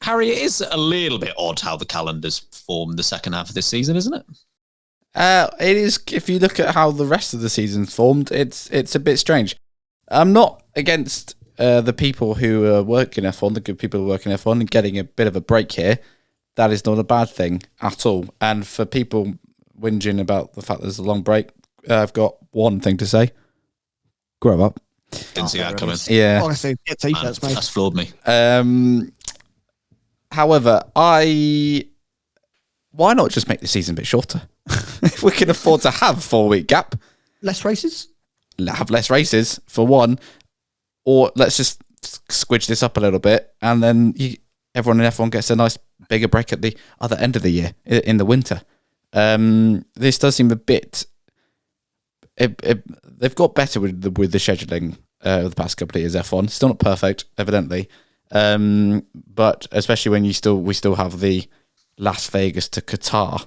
Harry, it is a little bit odd how the calendar's formed the second half of this season, isn't it? It is. If you look at how the rest of the season's formed, it's a bit strange. I'm not against the people who work in F1, the good people who work in F1, and getting a bit of a break here. That is not a bad thing at all. And for people whinging about the fact there's a long break, I've got one thing to say: grow up. Didn't see that coming. Yeah, Honestly, get t-shirts, mate. That's floored me. However, why not just make the season a bit shorter? If we can afford to have 4-week gap, Less races? have less races for one, or let's just squidge this up a little bit, and then everyone in F1 gets a nice bigger break at the other end of the year in the winter. This does seem a bit. They've got better with the scheduling the past couple of years. F1 still not perfect, evidently, but especially when we still have the Las Vegas to Qatar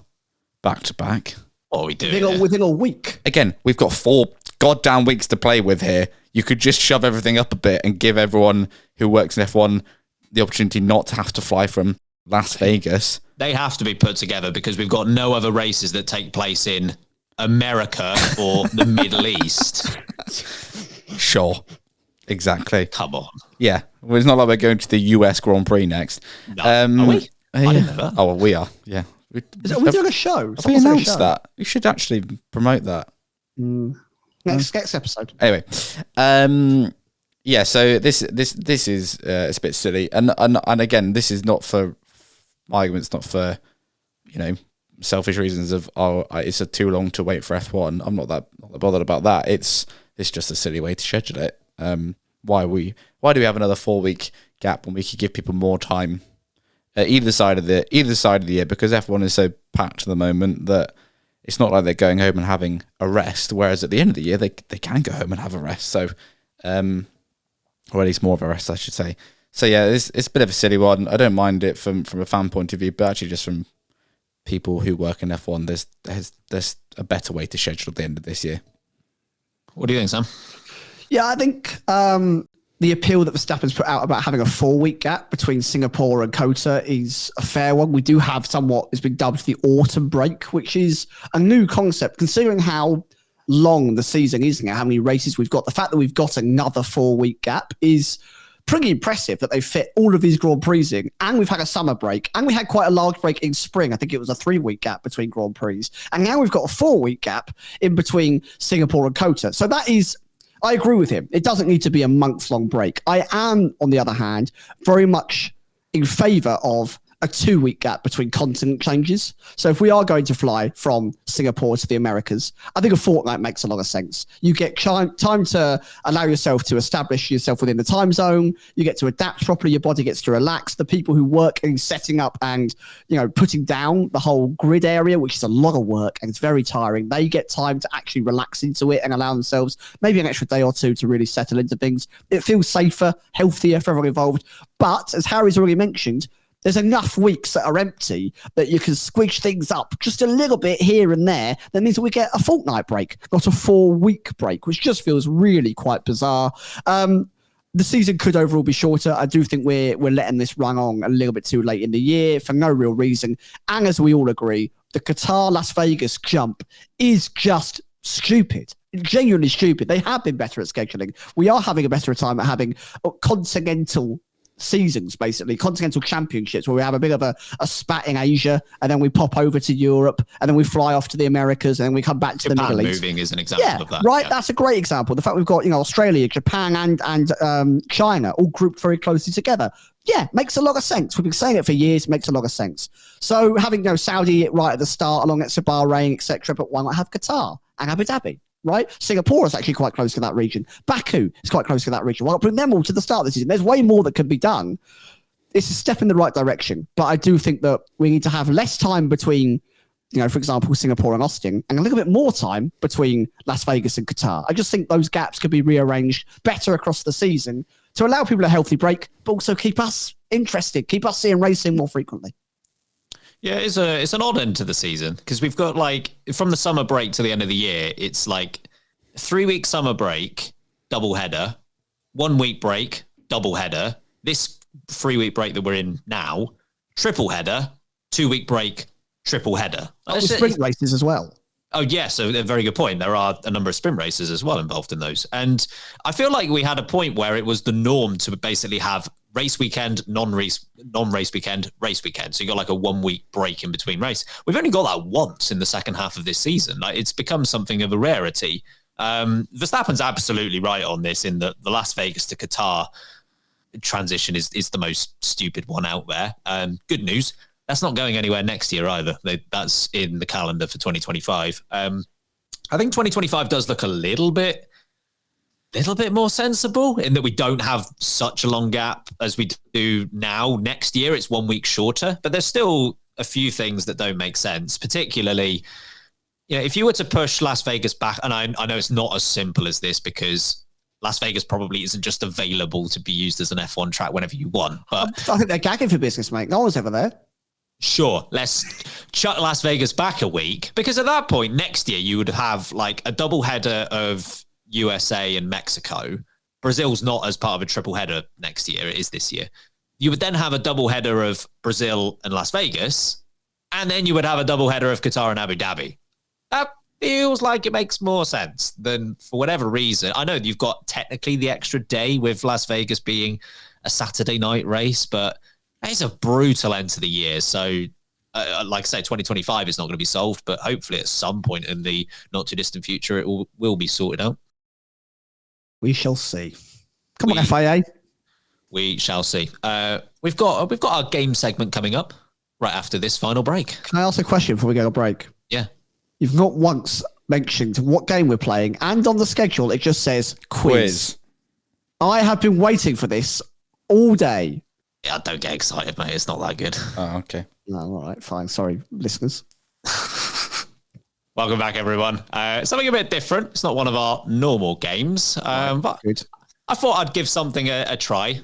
back to back. Oh, we do. Within a week. Again, we've got 4 goddamn weeks to play with here. You could just shove everything up a bit and give everyone who works in F1 the opportunity not to have to fly from Las Vegas. They have to be put together because we've got no other races that take place in America or the Middle East. Sure. Exactly. Come on. Yeah. Well, it's not like we're going to the US Grand Prix next. No. Are we? I didn't know that. Oh, well, we are. Yeah. Are we doing a show? Have we announced that? We should actually promote that. Next episode. Anyway, yeah. So this is it's a bit silly, and again, this is not for my arguments, not for selfish reasons of it's too long to wait for F1. I'm not that bothered about that. It's just a silly way to schedule it. Why do we have another 4-week gap when we could give people more time? Either side of the year, because F1 is so packed at the moment that it's not like they're going home and having a rest. Whereas at the end of the year, they can go home and have a rest. So, or at least more of a rest, I should say. So yeah, it's a bit of a silly one. I don't mind it from a fan point of view, but actually just from people who work in F1, there's a better way to schedule at the end of this year. What do you think, Sam? Yeah, I think the appeal that Verstappen's put out about having a 4-week gap between Singapore and Kota is a fair one. We do have somewhat, it's been dubbed the autumn break, which is a new concept considering how long the season is now, how many races we've got. The fact that we've got another 4-week gap is pretty impressive that they fit all of these Grand Prix in, and we've had a summer break, and we had quite a large break in spring. I think it was a 3-week gap between Grand Prix, and now we've got a 4-week gap in between Singapore and Kota. So that is, I agree with him. It doesn't need to be a month-long break. I am, on the other hand, very much in favour of a 2-week gap between continent changes. So if we are going to fly from Singapore to the Americas, I think a fortnight makes a lot of sense. You get time to allow yourself to establish yourself within the time zone. You get to adapt properly. Your body gets to relax. The people who work in setting up and, putting down the whole grid area, which is a lot of work and it's very tiring, they get time to actually relax into it and allow themselves maybe an extra day or two to really settle into things. It feels safer, healthier for everyone involved. But as Harry's already mentioned, there's enough weeks that are empty that you can squidge things up just a little bit here and there. That means that we get a fortnight break, not a 4-week break, which just feels really quite bizarre. The season could overall be shorter. I do think we're letting this run on a little bit too late in the year for no real reason. And as we all agree, the Qatar-Las Vegas jump is just stupid. Genuinely stupid. They have been better at scheduling. We are having a better time at having continental seasons, basically continental championships, where we have a bit of a spat in Asia, and then we pop over to Europe, and then we fly off to the Americas, and then we come back to Japan. The Middle East. Moving is an example of that. Right. Yeah. That's a great example. The fact we've got Australia, Japan, and China all grouped very closely together. Yeah, makes a lot of sense. We've been saying it for years. Makes a lot of sense. So having Saudi right at the start, along next to Bahrain, etc., but why not have Qatar and Abu Dhabi? Right? Singapore is actually quite close to that region. Baku is quite close to that region. Why not bring them all to the start of the season? There's way more that can be done. It's a step in the right direction. But I do think that we need to have less time between, for example, Singapore and Austin, and a little bit more time between Las Vegas and Qatar. I just think those gaps could be rearranged better across the season to allow people a healthy break, but also keep us interested, keep us seeing racing more frequently. Yeah, it's an odd end to the season because we've got from the summer break to the end of the year, it's 3-week summer break, double header, 1-week break, double header. This 3-week break that we're in now, triple header, 2-week break, triple header. Sprint races as well. Oh, yeah. So a very good point. There are a number of sprint races as well involved in those. And I feel like we had a point where it was the norm to basically have race weekend, non-race weekend, race weekend. So you got a 1-week break in between race. We've only got that once in the second half of this season. It's become something of a rarity. Verstappen's absolutely right on this in the Las Vegas to Qatar transition is the most stupid one out there. Good news. That's not going anywhere next year either. That's in the calendar for 2025. I think 2025 does look a little bit more sensible in that we don't have such a long gap as we do now. Next year, it's 1 week shorter, but there's still a few things that don't make sense, particularly, if you were to push Las Vegas back, and I know it's not as simple as this because Las Vegas probably isn't just available to be used as an F1 track whenever you want. But I think they're gagging for business, mate. No one's ever there. Sure, let's chuck Las Vegas back a week because at that point next year you would have a double header of USA and Mexico. Brazil's not as part of a triple header next year. It is this year. You would then have a double header of Brazil and Las Vegas, and then you would have a double header of Qatar and Abu Dhabi. That feels like it makes more sense than, for whatever reason. I know you've got technically the extra day with Las Vegas being a Saturday night race, but it's a brutal end to the year. So, like I say, 2025 is not going to be solved, but hopefully at some point in the not too distant future, it will be sorted out. We shall see. Come on, FIA. We shall see. We've got our game segment coming up right after this final break. Can I ask a question before we go to break? Yeah. You've not once mentioned what game we're playing, and on the schedule it just says quiz. I have been waiting for this all day. Yeah, don't get excited, mate. It's not that good. Oh, okay. No, all right, fine. Sorry, listeners. Welcome back, everyone. Something a bit different. It's not one of our normal games, but good. I thought I'd give something a try.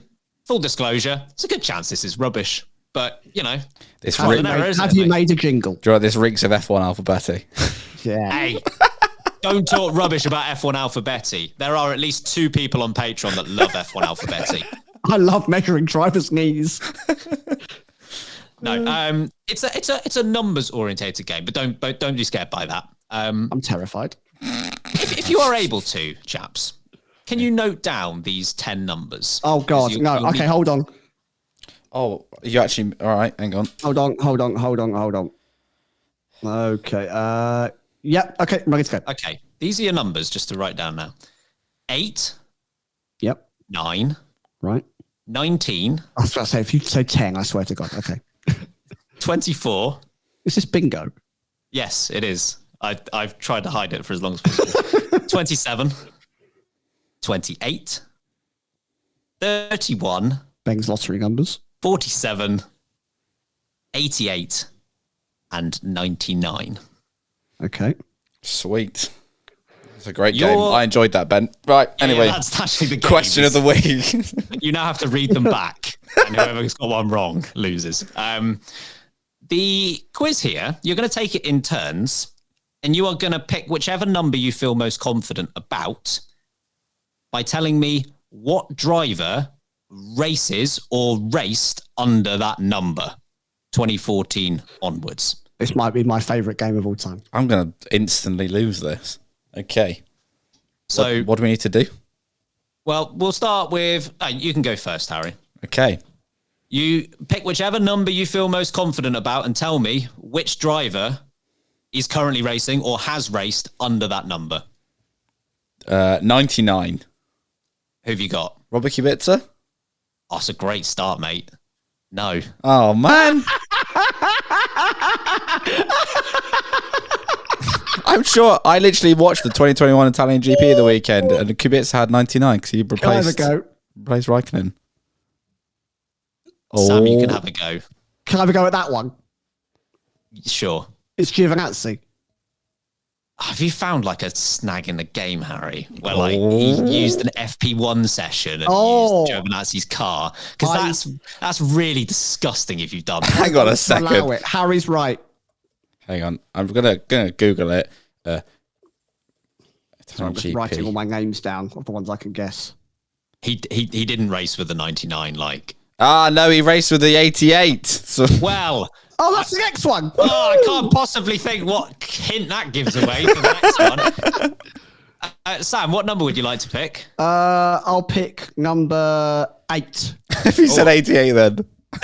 Full disclosure, it's a good chance this is rubbish, but this have you made a jingle? Do you know this reeks of F1 Alphabetti? Yeah. Hey, don't talk rubbish about F1 Alphabetti. There are at least 2 people on Patreon that love F1 Alphabetti. I love measuring drivers' knees. No, it's a numbers orientated game, but don't be scared by that. I'm terrified. If you are able to, chaps, Can you note down these 10 numbers? Oh God, no. Okay, hold on. Oh, you actually? All right, hang on. Hold on. Okay. Yep. Okay, ready to go. Okay, these are your numbers just to write down now. 8. Yep. 9. Right. 19. I was about to say, if you say 10, I swear to God. Okay. 24. Is this bingo? Yes, it is. I've tried to hide it for as long as possible. 27. 28. 31. Beng's lottery numbers. 47. 88. And 99. Okay. Sweet. It's a great game. I enjoyed that, Ben. Right. Anyway, that's actually the game. Question of the week. You now have to read them back, and whoever's got one wrong loses. The quiz here, you're going to take it in turns, and you are going to pick whichever number you feel most confident about by telling me what driver races or raced under that number, 2014 onwards. This might be my favourite game of all time. I'm going to instantly lose this. Okay. So what do we need to do? Well, we'll start with... you can go first, Harry. Okay. You pick whichever number you feel most confident about and tell me which driver is currently racing or has raced under that number. 99. Who have you got? Robert Kubica? Oh, it's a great start, mate. No. Oh, man. I'm sure I literally watched the 2021 Italian GP the weekend, and Kubica had 99 because he replaced Raikkonen. Sam, you can have a go. Can I have a go at that one? Sure. It's Giovinazzi. Have you found like a snag in the game, Harry, where like he used an FP1 session and used Giovinazzi's car? Because that's really disgusting if you've done that. Hang on a second. Allow it. Harry's right. Hang on. I'm gonna Google it. I'm just writing all my names down of the ones I can guess. He didn't race with the 99, like. No, he raced with the 88. So. Well. Oh, that's the next one. Oh, I can't possibly think what hint that gives away for the next one. Sam, what number would you like to pick? I'll pick number 8. If you said 88, then.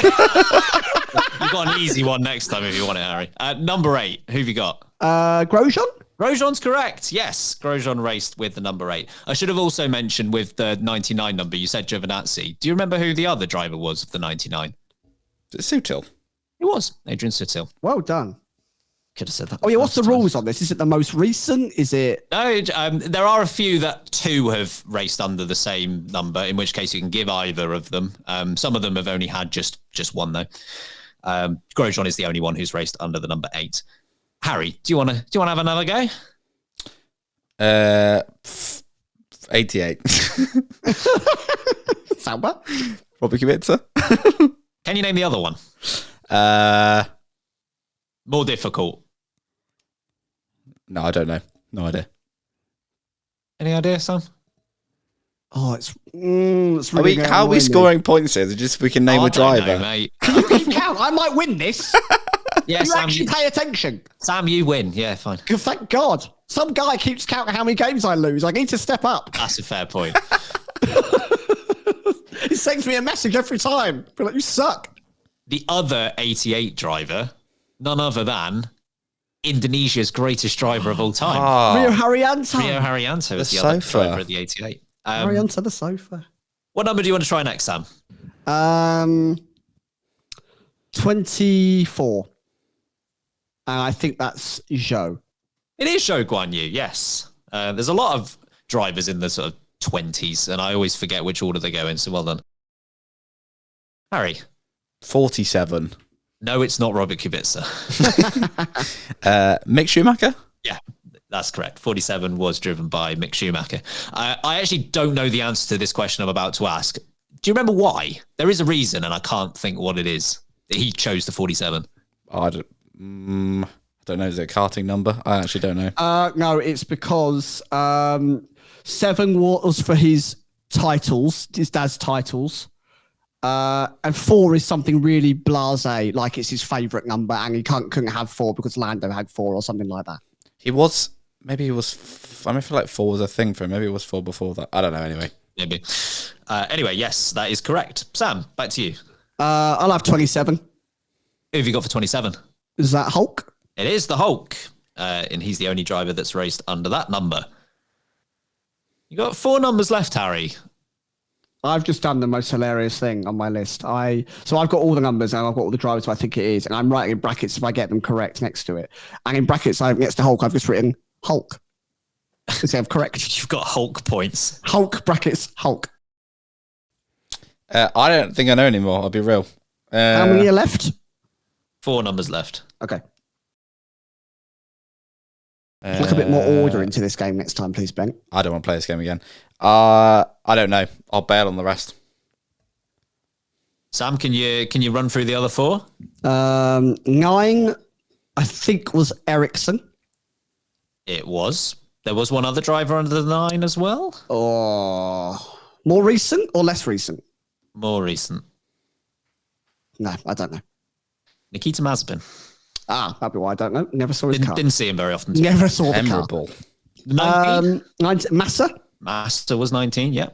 You've got an easy one next time if you want it, Harry. Number 8, who have you got? Grosjean? Grosjean's correct. Yes, Grosjean raced with the number 8. I should have also mentioned with the 99 number, you said Giovinazzi. Do you remember who the other driver was of the 99? Sutil. It was Adrian Sutil. Well done. Could have said that. Oh, yeah, what's the rules on this? Is it the most recent? Is it? No, there are a few that 2 have raced under the same number, in which case you can give either of them. Some of them have only had just one, though. Grosjean is the only one who's raced under the number 8. Harry, do you want to have another go? 88. Sauber? Robert Kubica? Can you name the other one? More difficult. No, I don't know. No idea. Any idea, Sam? Oh, it's really how are we scoring points here? Just we can name a driver. Know, mate. You keep count. I might win this. Yeah, you actually pay attention. Sam, you win. Yeah, fine. Thank God. Some guy keeps counting how many games I lose. I need to step up. That's a fair point. He sends me a message every time. Be like, you suck. The other 88 driver, none other than Indonesia's greatest driver of all time. Rio Haryanto. Rio Haryanto is the other driver of the 88. Haryanto the sofa. What number do you want to try next, Sam? 24. And I think that's Zhou. It is Zhou Guanyu, yes. There's a lot of drivers in the sort of 20s, and I always forget which order they go in, so well done. Harry? 47. No, it's not Robert Kubica. Mick Schumacher? Yeah, that's correct. 47 was driven by Mick Schumacher. I actually don't know the answer to this question I'm about to ask. Do you remember why? There is a reason, and I can't think what it is. He chose the 47. I don't know. Is it a karting number? I actually don't know. No, it's because 7 was for his titles, his dad's titles. And 4 is something really blasé, like it's his favourite number, and he couldn't have 4 because Lando had 4 or something like that. He was maybe it was. I feel like 4 was a thing for him. Maybe it was 4 before that. I don't know. Anyway, Maybe. Anyway, yes, that is correct. Sam, back to you. I'll have 27. Who have you got for 27? Is that Hulk? It is the Hulk, and he's the only driver that's raced under that number. You got 4 numbers left, Harry. I've just done the most hilarious thing on my list. So I've got all the numbers and I've got all the drivers who I think it is, and I'm writing in brackets if I get them correct next to it. And in brackets, next to Hulk, I've just written Hulk instead of correct. You've got Hulk points. Hulk brackets Hulk. I don't think I know anymore. I'll be real. How many are left? 4 numbers left. Okay. Look a bit more order into this game next time, please, Ben. I don't want to play this game again. I don't know. I'll bail on the rest. Sam, can you run through the other 4? 9, I think, was Ericsson. It was. There was one other driver under the 9 as well. Oh, more recent or less recent? More recent. No, I don't know. Nikita Mazepin. That'd be why I don't know. Never saw his car. Didn't see him very often. Never saw the car. Memorable. 19. 19, Massa? Master was 19, yeah.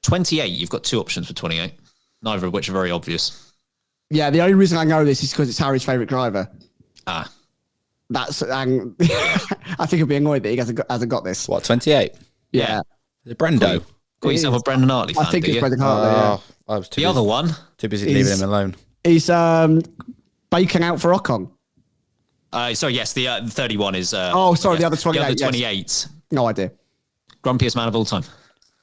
28, you've got 2 options for 28, neither of which are very obvious. Yeah, the only reason I know this is because it's Harry's favourite driver. That's I think he'll be annoyed that he hasn't got this. What, 28? Yeah. Is it Brendo? Got yourself a Brendan Hartley fan, I think do it's you? Brendan Hartley, yeah. I was The other one? too busy leaving him alone. He's baking out for Ocon. So yes, the 31 is... the other 28. The other yes. 28. No idea. Grumpiest man of all time.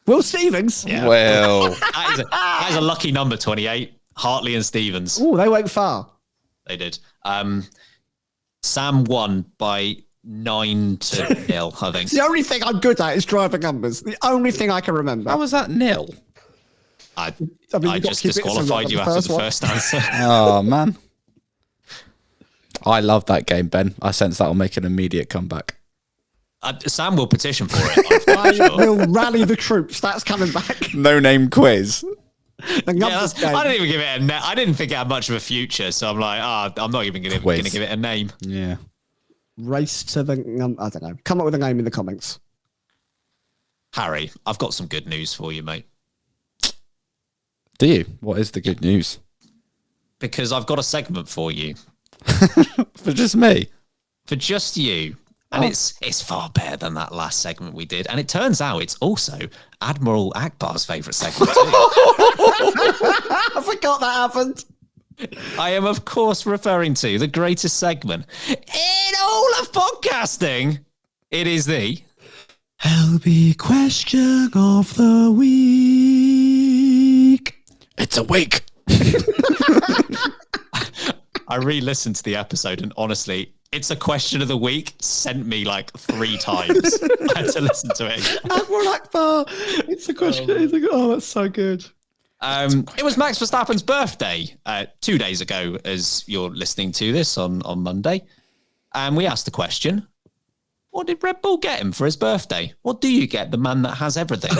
Will Stevens? Yeah. Well, that is a lucky number, 28. Hartley and Stevens. Oh, they went far. They did. Sam won by 9-0, I think. The only thing I'm good at is driving numbers. The only thing I can remember. how was that nil? I you just got to keep it disqualified you after the first answer. Oh, man. I love that game, Ben. I sense that will make an immediate comeback. Sam will petition for it. I'm I sure. will rally the troops. That's coming back. No name quiz. The numbers game. I didn't even give it a name. I didn't think it had much of a future, so I'm like, I'm not even going to give it a name. Yeah. Race to the... I don't know. Come up with a name in the comments. Harry, I've got some good news for you, mate. Do you? What is the good news? Because I've got a segment for you. For just me? For just you. And it's far better than that last segment we did. And it turns out it's also Admiral Akbar's favourite segment too. I forgot that happened. I am, of course, referring to the greatest segment in all of podcasting. It is the LB question of the week. It's a week. I re-listened to the episode and honestly, it's a question of the week sent me like 3 times. I had to listen to it. Admiral Akbar. It's a question. That's so good. It was Max Verstappen's birthday 2 days ago as you're listening to this on Monday. And we asked the question, what did Red Bull get him for his birthday? What do you get the man that has everything?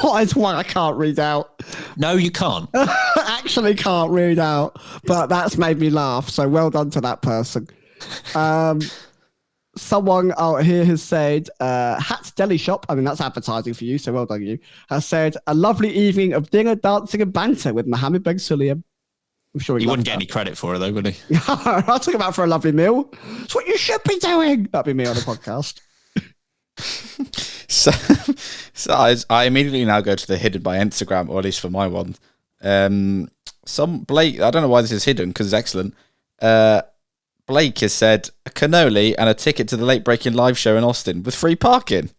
What is one I can't read out? No, you can't. I actually can't read out, but that's made me laugh. So well done to that person. Someone out here has said, Hat's Deli Shop, I mean, that's advertising for you, so well done you, has said, a lovely evening of dinner, dancing and banter with Mohammed Ben Sulayem. I'm sure he wouldn't get any credit for it though, would he? I'll talk about for a lovely meal. It's what you should be doing. That'd be me on the podcast. So I immediately now go to the hidden by Instagram, or at least for my one. Some Blake, I don't know why this is hidden because it's excellent. Blake has said a cannoli and a ticket to the late breaking live show in Austin with free parking.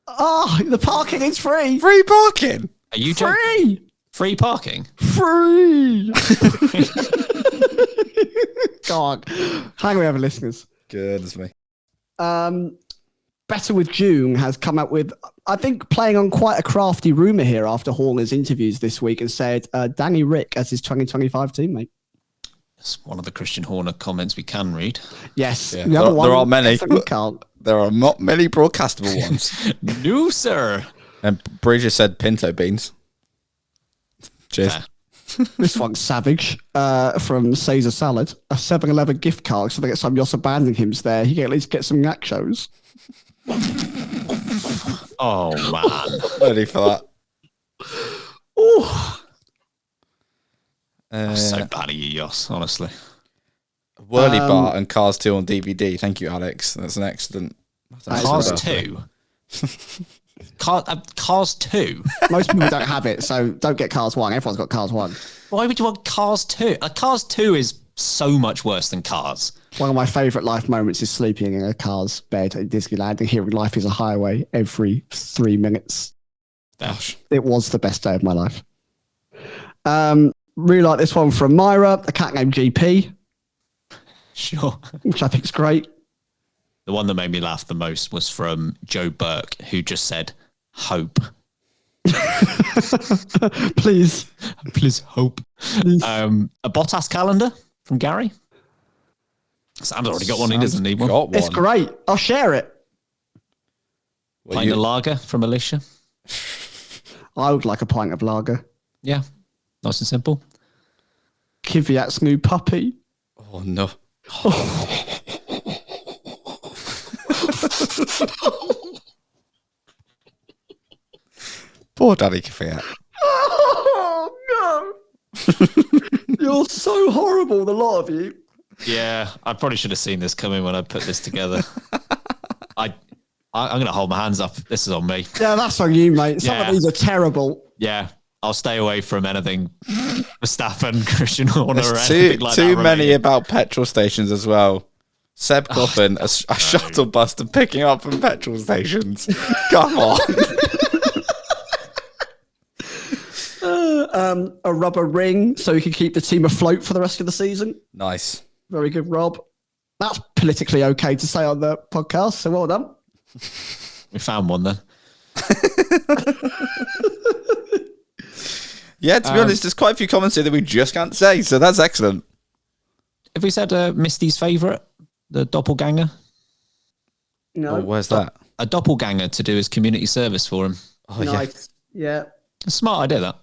Oh, the parking is free. Free parking. Are you Free. joking? Free parking? Free. God. Hang on, we have listeners. Goodness me. Better with June has come up with, I think, playing on quite a crafty rumour here after Horner's interviews this week and said Danny Rick as his 2025 teammate. It's one of the Christian Horner comments we can read. Yes. Yeah. The other one, there are many. we can't. There are not many broadcastable ones. No, sir. And Bridger said pinto beans. Cheers. Fair. This one's savage. From Caesar Salad. A 7-Eleven gift card, so they get some Jos abandoning him's there. He can at least get some nachos. Oh, man. Ready for that. Oh, I'm so bad at you, Yoss, honestly. Whirly Bar and Cars 2 on DVD. Thank you, Alex. That's an excellent. Cars 2? Cars 2? most people don't have it, so don't get Cars 1. Everyone's got Cars 1. Why would you want Cars 2? Cars 2 is so much worse than Cars. One of my favourite life moments is sleeping in a car's bed at Disneyland and hearing Life is a Highway every 3 minutes. Gosh. It was the best day of my life. Really like this one from Myra, a cat named GP, Sure. which I think is great. The one that made me laugh the most was from Joe Burke, who just said, hope. Please. Please hope. A Bottas calendar from Gary. Sam's already got one. He doesn't need one. Got one. It's great. I'll share it. Well, Pint of lager from Alicia. I would like a pint of lager. Yeah. Nice and simple. Kvyat's new puppy. Oh, no. Poor Daddy Kvyat. Oh, no. You're so horrible, the lot of you. Yeah, I probably should have seen this coming when I put this together. I'm going to hold my hands up. This is on me. Yeah, that's on you, mate. Some Yeah. of these are terrible. Yeah, I'll stay away from anything Verstappen, Christian Horner, or There's anything like that. too many remaining. about petrol stations as well. Seb Coffin, a shuttle bus to picking up from petrol stations. Come on. A rubber ring so you can keep the team afloat for the rest of the season. Nice. Very good, Rob. That's politically okay to say on the podcast, so well done. We found one then. Yeah, to be honest, there's quite a few comments here that we just can't say, so that's excellent. Have we said Misty's favourite, the doppelganger? No. Oh, where's that? A doppelganger to do his community service for him. Oh, yeah. Nice. Yeah. A smart idea, that.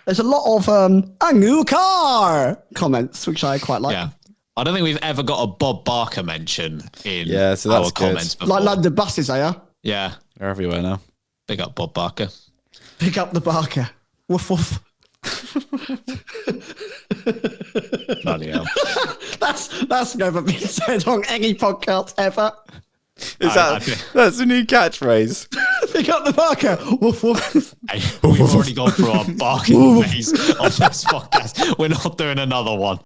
There's a lot of a new car comments, which I quite like. Yeah. I don't think we've ever got a Bob Barker mention in Yeah, so that's our good. comments before. Like London buses, are you? Yeah. They're everywhere now. Big up Bob Barker. Pick up the Barker. Woof woof. Bloody hell. That's never been said on any podcast ever. That's a new catchphrase. Pick up the Barker. Woof woof. Hey, we've already gone through our barking phase on this podcast. We're not doing another one.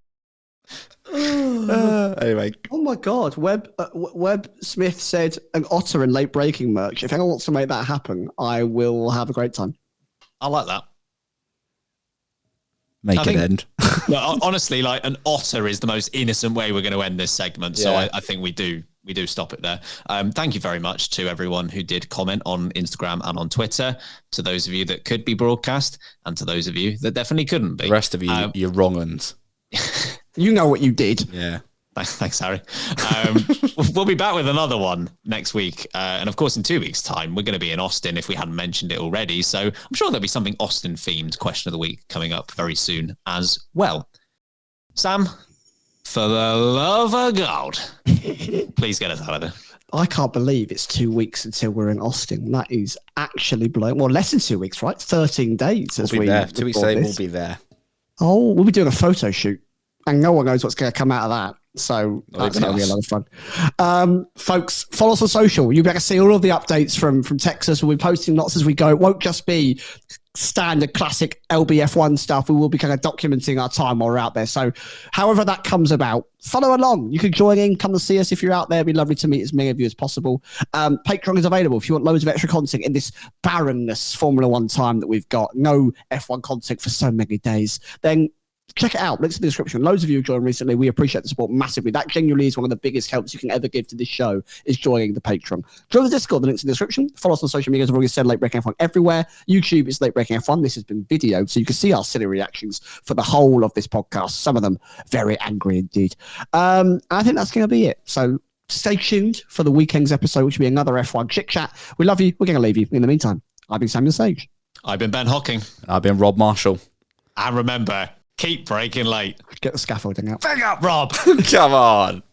Anyway, Oh my God. Webb Smith said an otter in late breaking merch. If anyone wants to make that happen, I will have a great time. I like that. make I it think- end. Well, honestly, like an otter is the most innocent way we're going to end this segment. So Yeah. I think we do stop it there. Thank you very much to everyone who did comment on Instagram and on Twitter, to those of you that could be broadcast, and to those of you that definitely couldn't be. The rest of you, you're wrong uns. You know what you did. Yeah. Thanks, Harry. We'll be back with another one next week. And of course, in 2 weeks' time, we're going to be in Austin if we hadn't mentioned it already. So I'm sure there'll be something Austin-themed question of the week coming up very soon as well. Sam, for the love of God, please get us out of there. I can't believe it's 2 weeks until we're in Austin. That is actually blowing. Well, less than 2 weeks, right? 13 days as We'll be we there. 2 weeks record later, this. we'll be there. Oh, we'll be doing a photo shoot, and no one knows what's going to come out of that. So Not that's even going to be a us. lot of fun. Folks, follow us on social. You'll be able to see all of the updates from Texas. We'll be posting lots as we go. It won't just be standard classic LBF1 stuff. We will be kind of documenting our time while we're out there. So however that comes about, follow along. You can join in, come and see us if you're out there. It'd be lovely to meet as many of you as possible. Patreon is available if you want loads of extra content in this barrenness Formula One time that we've got. No F1 content for so many days. Then check it out. Links in the description. Loads of you have joined recently. We appreciate the support massively. That genuinely is one of the biggest helps you can ever give to this show, is joining the Patreon. Join the Discord. The link's in the description. Follow us on social media. As I've already said, Late Breaking F1 everywhere. YouTube is Late Breaking F1. This has been videoed, so you can see our silly reactions for the whole of this podcast. Some of them very angry indeed. I think that's going to be it. So stay tuned for the weekend's episode, which will be another F1 chit chat. We love you. We're going to leave you. In the meantime, I've been Samuel Sage. I've been Ben Hocking. I've been Rob Marshall. And remember, keep breaking late. Get the scaffolding out. Bring up, Rob. Come on.